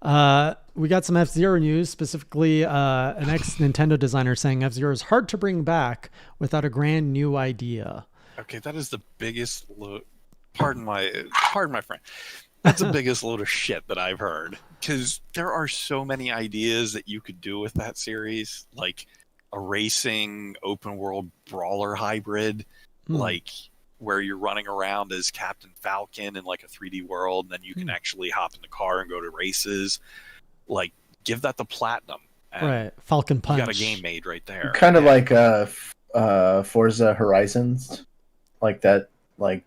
Speaker 3: Yeah. We got some F-Zero news, specifically an ex-Nintendo designer saying F-Zero is hard to bring back without a grand new idea.
Speaker 5: Okay, that is the biggest pardon my friend. That's the biggest load of shit that I've heard, because there are so many ideas that you could do with that series, like a racing open world brawler hybrid, like where you're running around as Captain Falcon in like a 3D world, and then you can actually hop in the car and go to races. Like, give that to Platinum. And
Speaker 3: Right. Falcon Punch.
Speaker 5: you got a game made right there.
Speaker 4: Kind of
Speaker 5: Yeah.
Speaker 4: like Forza Horizons. Like that, like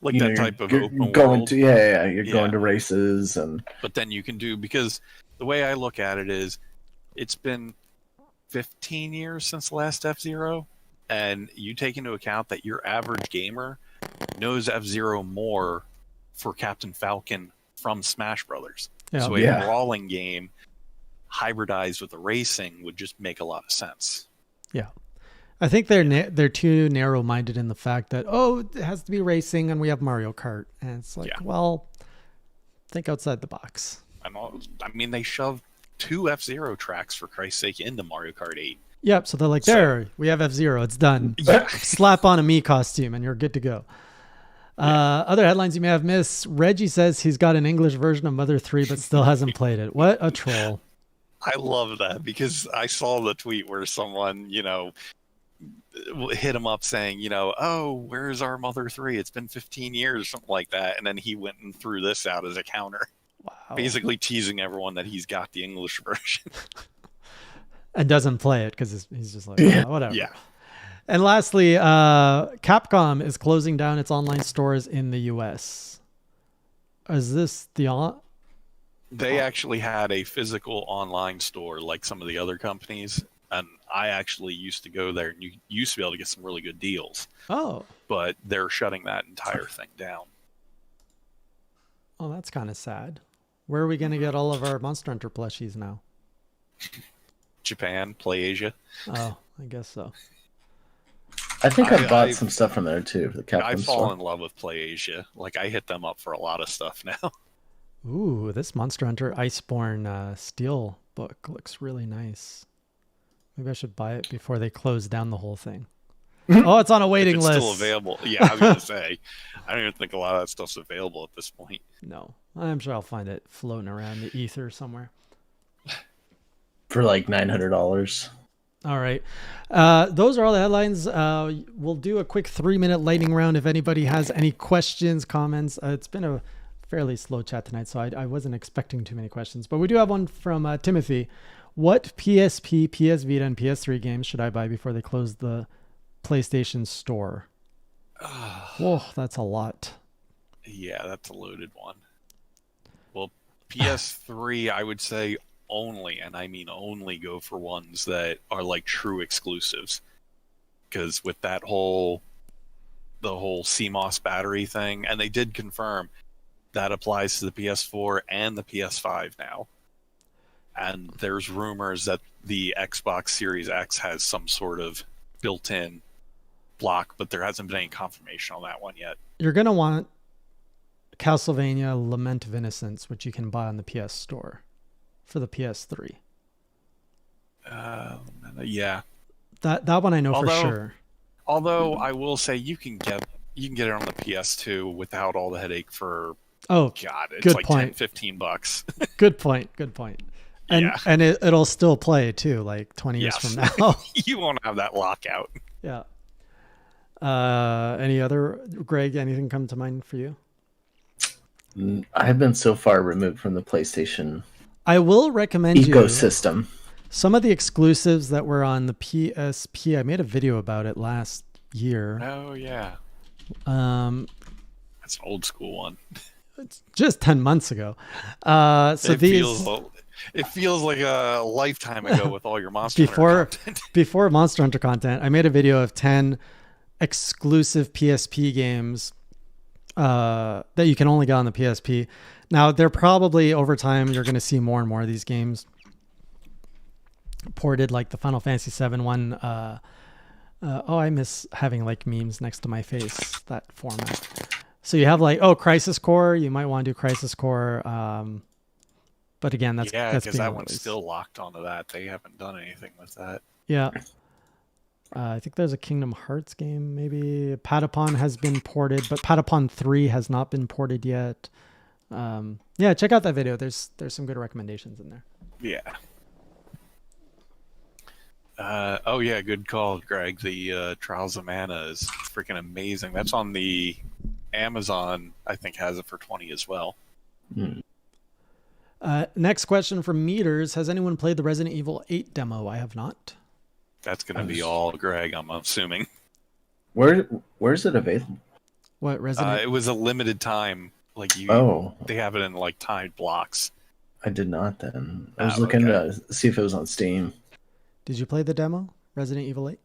Speaker 5: like
Speaker 4: you
Speaker 5: that
Speaker 4: know,
Speaker 5: type of
Speaker 4: you're
Speaker 5: open
Speaker 4: going
Speaker 5: world.
Speaker 4: to you're
Speaker 5: Yeah.
Speaker 4: going to races and
Speaker 5: But then you can do, because the way I look at it is, it's been 15 years since the last F-Zero, and you take into account that your average gamer knows F-Zero more for Captain Falcon from Smash Brothers.
Speaker 3: Yeah.
Speaker 5: So a
Speaker 4: Yeah.
Speaker 5: brawling game hybridized with the racing would just make a lot of sense.
Speaker 3: Yeah. I think they're too narrow-minded in the fact that, it has to be racing and we have Mario Kart. And it's like,
Speaker 5: Yeah.
Speaker 3: well, think outside the box.
Speaker 5: I mean, they shoved 2 F-Zero tracks, for Christ's sake, into Mario Kart 8.
Speaker 3: Yep. So they're like, there, we have F-Zero. It's done. Slap on a Mii costume and you're good to go. Other headlines you may have missed. Reggie says he's got an English version of Mother 3, but still hasn't played it. What a troll.
Speaker 5: I love that because I saw the tweet where someone, hit him up saying, where's our Mother 3? It's been 15 years, something like that. And then he went and threw this out as a counter.
Speaker 3: Wow.
Speaker 5: Basically teasing everyone that he's got the English version.
Speaker 3: And doesn't play it because he's just like, whatever.
Speaker 5: Yeah.
Speaker 3: And lastly, Capcom is closing down its online stores in the US. Is this
Speaker 5: They actually had a physical online store like some of the other companies. And I actually used to go there and you used to be able to get some really good deals.
Speaker 3: Oh.
Speaker 5: But they're shutting that entire thing down.
Speaker 3: Oh, that's kind of sad. Where are we going to get all of our Monster Hunter plushies now?
Speaker 5: Japan, PlayAsia.
Speaker 3: Oh, I guess so.
Speaker 4: I think I bought some stuff from there too. The Capcom
Speaker 5: I fall
Speaker 4: store.
Speaker 5: in love with PlayAsia. Like I hit them up for a lot of stuff now.
Speaker 3: Ooh, this Monster Hunter Iceborne Steel book looks really nice. Maybe I should buy it before they close down the whole thing. Oh, it's on a waiting
Speaker 5: It's
Speaker 3: list.
Speaker 5: still available. Yeah, I was gonna say. I don't even think a lot of that stuff's available at this point.
Speaker 3: No, I'm sure I'll find it floating around the ether somewhere.
Speaker 4: For like $900.
Speaker 3: All right. Those are all the headlines. We'll do a quick 3-minute lightning round if anybody has any questions, comments. It's been a fairly slow chat tonight, so I wasn't expecting too many questions. But we do have one from Timothy. What PSP, PS Vita, and PS3 games should I buy before they close the PlayStation Store? Whoa, that's a lot.
Speaker 5: Yeah, that's a loaded one. Well, PS3, I would say only, and I mean only, go for ones that are like true exclusives. Because with the whole CMOS battery thing, and they did confirm that applies to the PS4 and the PS5 now. And there's rumors that the Xbox Series X has some sort of built-in block, but there hasn't been any confirmation on that one yet.
Speaker 3: You're going to want Castlevania Lament of Innocence, which you can buy on the PS Store for the PS3.
Speaker 5: Yeah.
Speaker 3: That one I know for sure.
Speaker 5: Although I will say you can get it on the PS2 without all the headache for it's
Speaker 3: good
Speaker 5: like
Speaker 3: point.
Speaker 5: $10-15.
Speaker 3: Good point. And
Speaker 5: Yeah.
Speaker 3: and it'll still play too, like 20 years from now.
Speaker 5: You won't have that lockout.
Speaker 3: Yeah. Any other, Greg, anything come to mind for you?
Speaker 4: I've been so far removed from the PlayStation
Speaker 3: I will recommend
Speaker 4: ecosystem.
Speaker 3: Some of the exclusives that were on the PSP. I made a video about it last year.
Speaker 5: Oh yeah.
Speaker 3: That's
Speaker 5: an old school one.
Speaker 3: It's just 10 months ago.
Speaker 5: It feels like a lifetime ago with all your Monster Hunter content.
Speaker 3: Before Monster Hunter content, I made a video of 10 exclusive PSP games that you can only get on the PSP. Now, they're probably, over time, you're going to see more and more of these games ported, like the Final Fantasy VII one. I miss having like memes next to my face, that format. So you have like, Crisis Core. You might want to do Crisis Core. But again, that's
Speaker 5: because that one's
Speaker 3: released.
Speaker 5: still locked onto that. They haven't done anything with that.
Speaker 3: Yeah. I think there's a Kingdom Hearts game, maybe. Patapon has been ported, but Patapon 3 has not been ported yet. Check out that video. There's some good recommendations in there.
Speaker 5: Yeah. Good call, Greg. The Trials of Mana is freaking amazing. That's on the Amazon, I think, has it for 20 as well.
Speaker 3: Next question from Meters. Has anyone played the Resident Evil 8 demo? I have not.
Speaker 5: That's going to be all Greg, I'm assuming.
Speaker 4: Where's it available?
Speaker 3: What, Resident?
Speaker 5: It was a limited time. They have it in like timed blocks.
Speaker 4: I did not then. I was looking to see if it was on Steam.
Speaker 3: Did you play the demo, Resident Evil 8?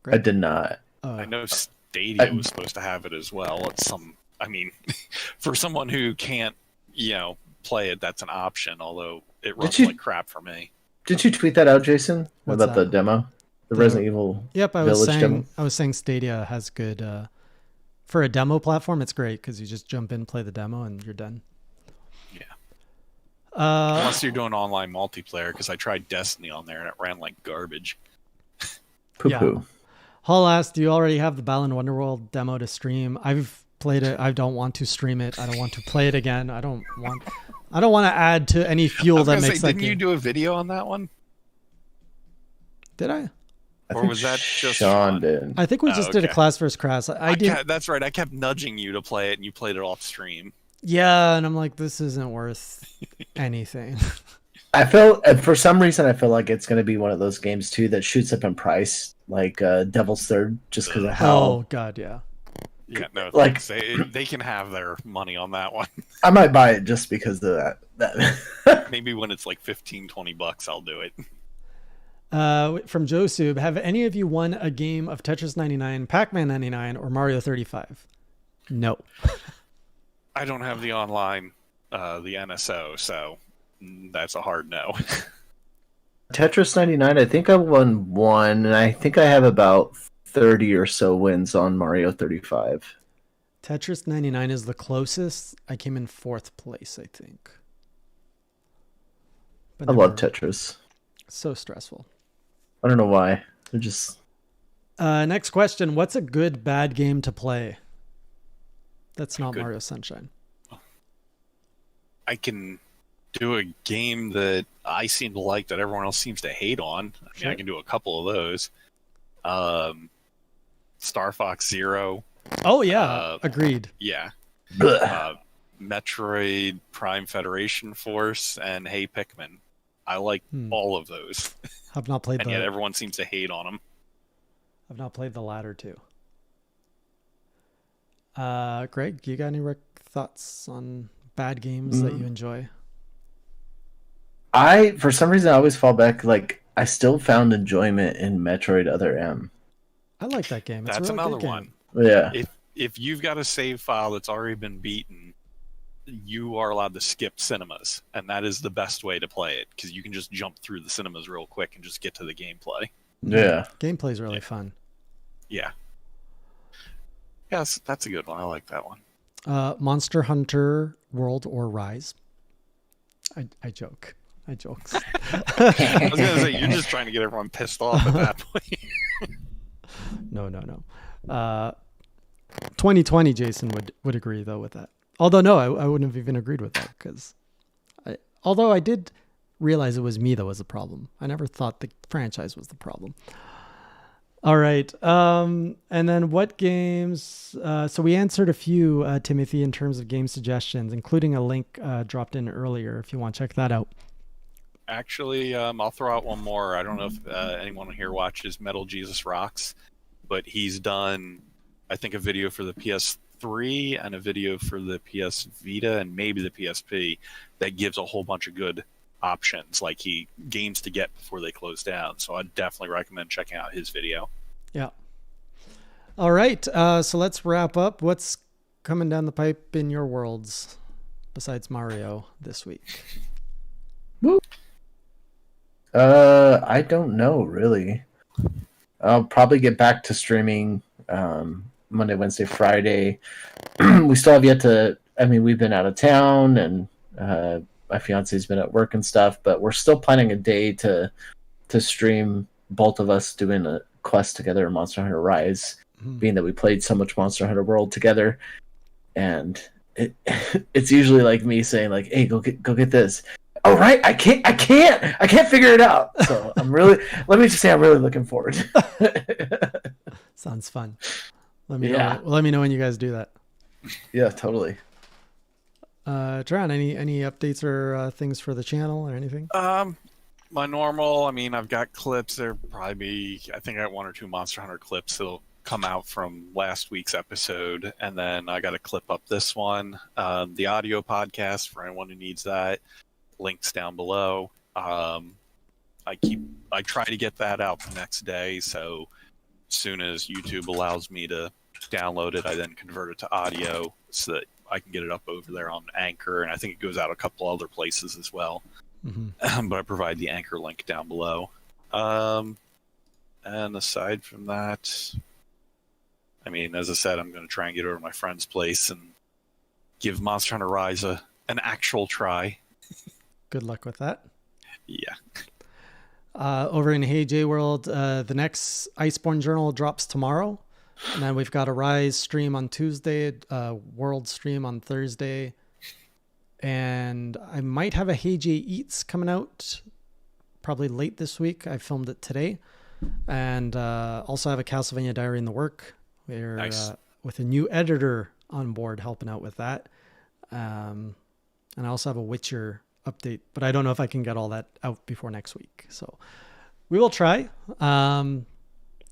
Speaker 3: Greg?
Speaker 4: I did not.
Speaker 5: I know Stadia was supposed to have it as well at some I mean, for someone who can't, play it, that's an option. Although it runs like crap for me.
Speaker 4: Did you tweet that out, Jason?
Speaker 3: What's
Speaker 4: about
Speaker 3: that?
Speaker 4: the demo, the Resident Evil?
Speaker 3: Yep, I
Speaker 4: demo?
Speaker 3: was saying Stadia has good for a demo platform. It's great because you just jump in, play the demo, and you're done.
Speaker 5: Yeah. Unless you're doing online multiplayer, because I tried Destiny on there and it ran like garbage.
Speaker 4: Poo-poo.
Speaker 3: Yeah. Hall asked, "Do you already have the Balan Wonderworld demo to stream?" I've played it. I don't want to stream it. I don't want to play it again. I don't want to add to any fuel that makes that
Speaker 5: didn't
Speaker 3: game.
Speaker 5: you do a video on that one?
Speaker 3: Did I?
Speaker 5: Or was that just
Speaker 4: Sean did?
Speaker 3: I think we just did a class versus Crass. I did.
Speaker 5: That's right. I kept nudging you to play it, and you played it off stream.
Speaker 3: Yeah, and I'm like, this isn't worth anything.
Speaker 4: I feel, for some reason, I feel like it's going to be one of those games too that shoots up in price, like Devil's Third, just because of how.
Speaker 3: Oh God, yeah.
Speaker 5: Yeah, no,
Speaker 4: like
Speaker 5: they can have their money on that one.
Speaker 4: I might buy it just because of that.
Speaker 5: Maybe when it's like $15-20, I'll do it.
Speaker 3: From Josub, have any of you won a game of Tetris 99, Pac-Man 99, or Mario 35? No.
Speaker 5: I don't have the online, the NSO, so that's a hard no.
Speaker 4: Tetris 99, I think I won one, and I think I have about 30 or so wins on Mario 35.
Speaker 3: Tetris 99 is the closest. I came in 4th place, I think. But
Speaker 4: I love Tetris.
Speaker 3: So stressful.
Speaker 4: I don't know why. They're just...
Speaker 3: Next question. What's a good bad game to play? That's not
Speaker 5: Good.
Speaker 3: Mario Sunshine.
Speaker 5: I can do a game that I seem to like that everyone else seems to hate on. I mean,
Speaker 3: Sure.
Speaker 5: I can do a couple of those. Star Fox Zero.
Speaker 3: Oh, yeah. Agreed.
Speaker 5: Yeah. Metroid Prime Federation Force and Hey Pikmin. I like all of those.
Speaker 3: I've not played
Speaker 5: and yet everyone seems to hate on them.
Speaker 3: I've not played the latter two. Greg, you got any thoughts on bad games that you enjoy?
Speaker 4: For some reason, I always fall back. Like, I still found enjoyment in Metroid Other M.
Speaker 3: I like that game. It's
Speaker 5: That's
Speaker 3: a really
Speaker 5: another
Speaker 3: good
Speaker 5: one.
Speaker 3: game.
Speaker 4: Yeah.
Speaker 5: If you've got a save file that's already been beaten, you are allowed to skip cinemas, and that is the best way to play it because you can just jump through the cinemas real quick and just get to the gameplay.
Speaker 4: Yeah.
Speaker 3: Gameplay's really fun.
Speaker 5: Yeah. Yes, that's a good one. I like that one.
Speaker 3: Monster Hunter World or Rise. I joke. I joke.
Speaker 5: I was going to say, you're just trying to get everyone pissed off at that point.
Speaker 3: No. 2020, Jason would agree, though, with that. Although, no, I wouldn't have even agreed with that because although I did realize it was me that was the problem. I never thought the franchise was the problem. All right. And then what games? So we answered a few, Timothy, in terms of game suggestions, including a link dropped in earlier if you want to check that out.
Speaker 5: Actually, I'll throw out one more. I don't know if anyone here watches Metal Jesus Rocks, but he's done, I think, a video for the PS3 and a video for the PS Vita and maybe the PSP that gives a whole bunch of good options, like games to get before they close down. So I'd definitely recommend checking out his video.
Speaker 3: Yeah. All right. So let's wrap up. What's coming down the pipe in your worlds besides Mario this week?
Speaker 4: I don't know, really. I'll probably get back to streaming Monday, Wednesday, Friday. We still have yet to... I mean, we've been out of town, and my fiance's been at work and stuff, but we're still planning a day to stream both of us doing a quest together in Monster Hunter Rise, being that we played so much Monster Hunter World together. And it's usually like me saying, like, hey, go get this. Oh, right, I can't figure it out. So I'm really looking forward.
Speaker 3: Sounds fun. Let me know when you guys do that.
Speaker 4: Yeah, totally.
Speaker 3: Treon, any updates or things for the channel or anything?
Speaker 5: My normal, I mean, I've got clips. There probably be, I think I got 1 or 2 Monster Hunter clips that'll come out from last week's episode, and then I got to clip up this one. The audio podcast for anyone who needs that, links down below. I try to get that out the next day, so as soon as YouTube allows me to download it. I then convert it to audio so that I can get it up over there on Anchor, and I think it goes out a couple other places as well. But I provide the Anchor link down below. And aside from that, I mean, as I said, I'm going to try and get over to my friend's place and give Monster Hunter Rise an actual try.
Speaker 3: Good luck with that.
Speaker 5: Yeah.
Speaker 3: Over in Hey J World, the next Iceborne Journal drops tomorrow. And then we've got a Rise stream on Tuesday, World stream on Thursday. And I might have a Hey J Eats coming out probably late this week. I filmed it today. And also have a Castlevania Diary in the work. We're
Speaker 5: Nice.
Speaker 3: With a new editor on board helping out with that. And I also have a Witcher update, but I don't know if I can get all that out before next week. So we will try.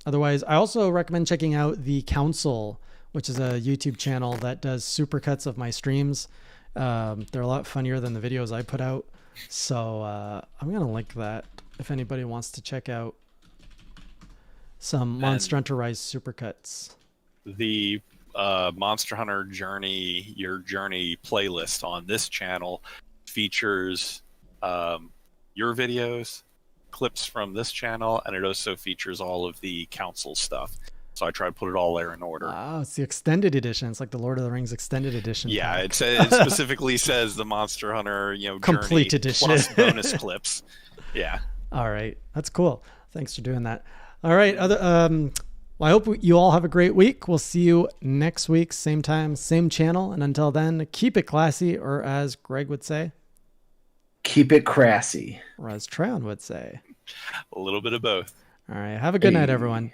Speaker 3: Otherwise, I also recommend checking out The Council, which is a YouTube channel that does supercuts of my streams. They're a lot funnier than the videos I put out. So I'm going to link that if anybody wants to check out some Monster Hunter Rise supercuts.
Speaker 5: The Monster Hunter Journey, your Journey playlist on this channel features your videos, clips from this channel, and it also features all of the council stuff. So I try to put it all there in order.
Speaker 3: Oh, it's the extended edition. It's like the Lord of the Rings extended edition.
Speaker 5: Yeah,
Speaker 3: pack.
Speaker 5: it specifically says the Monster Hunter,
Speaker 3: Complete
Speaker 5: Journey
Speaker 3: edition.
Speaker 5: plus bonus clips. Yeah.
Speaker 3: All right. That's cool. Thanks for doing that. All right. Well, I hope you all have a great week. We'll see you next week, same time, same channel. And until then, keep it classy, or as Greg would say,
Speaker 4: Keep it crassy.
Speaker 3: or as Treon would say.
Speaker 5: A little bit of both.
Speaker 3: All right. Have a good night, everyone.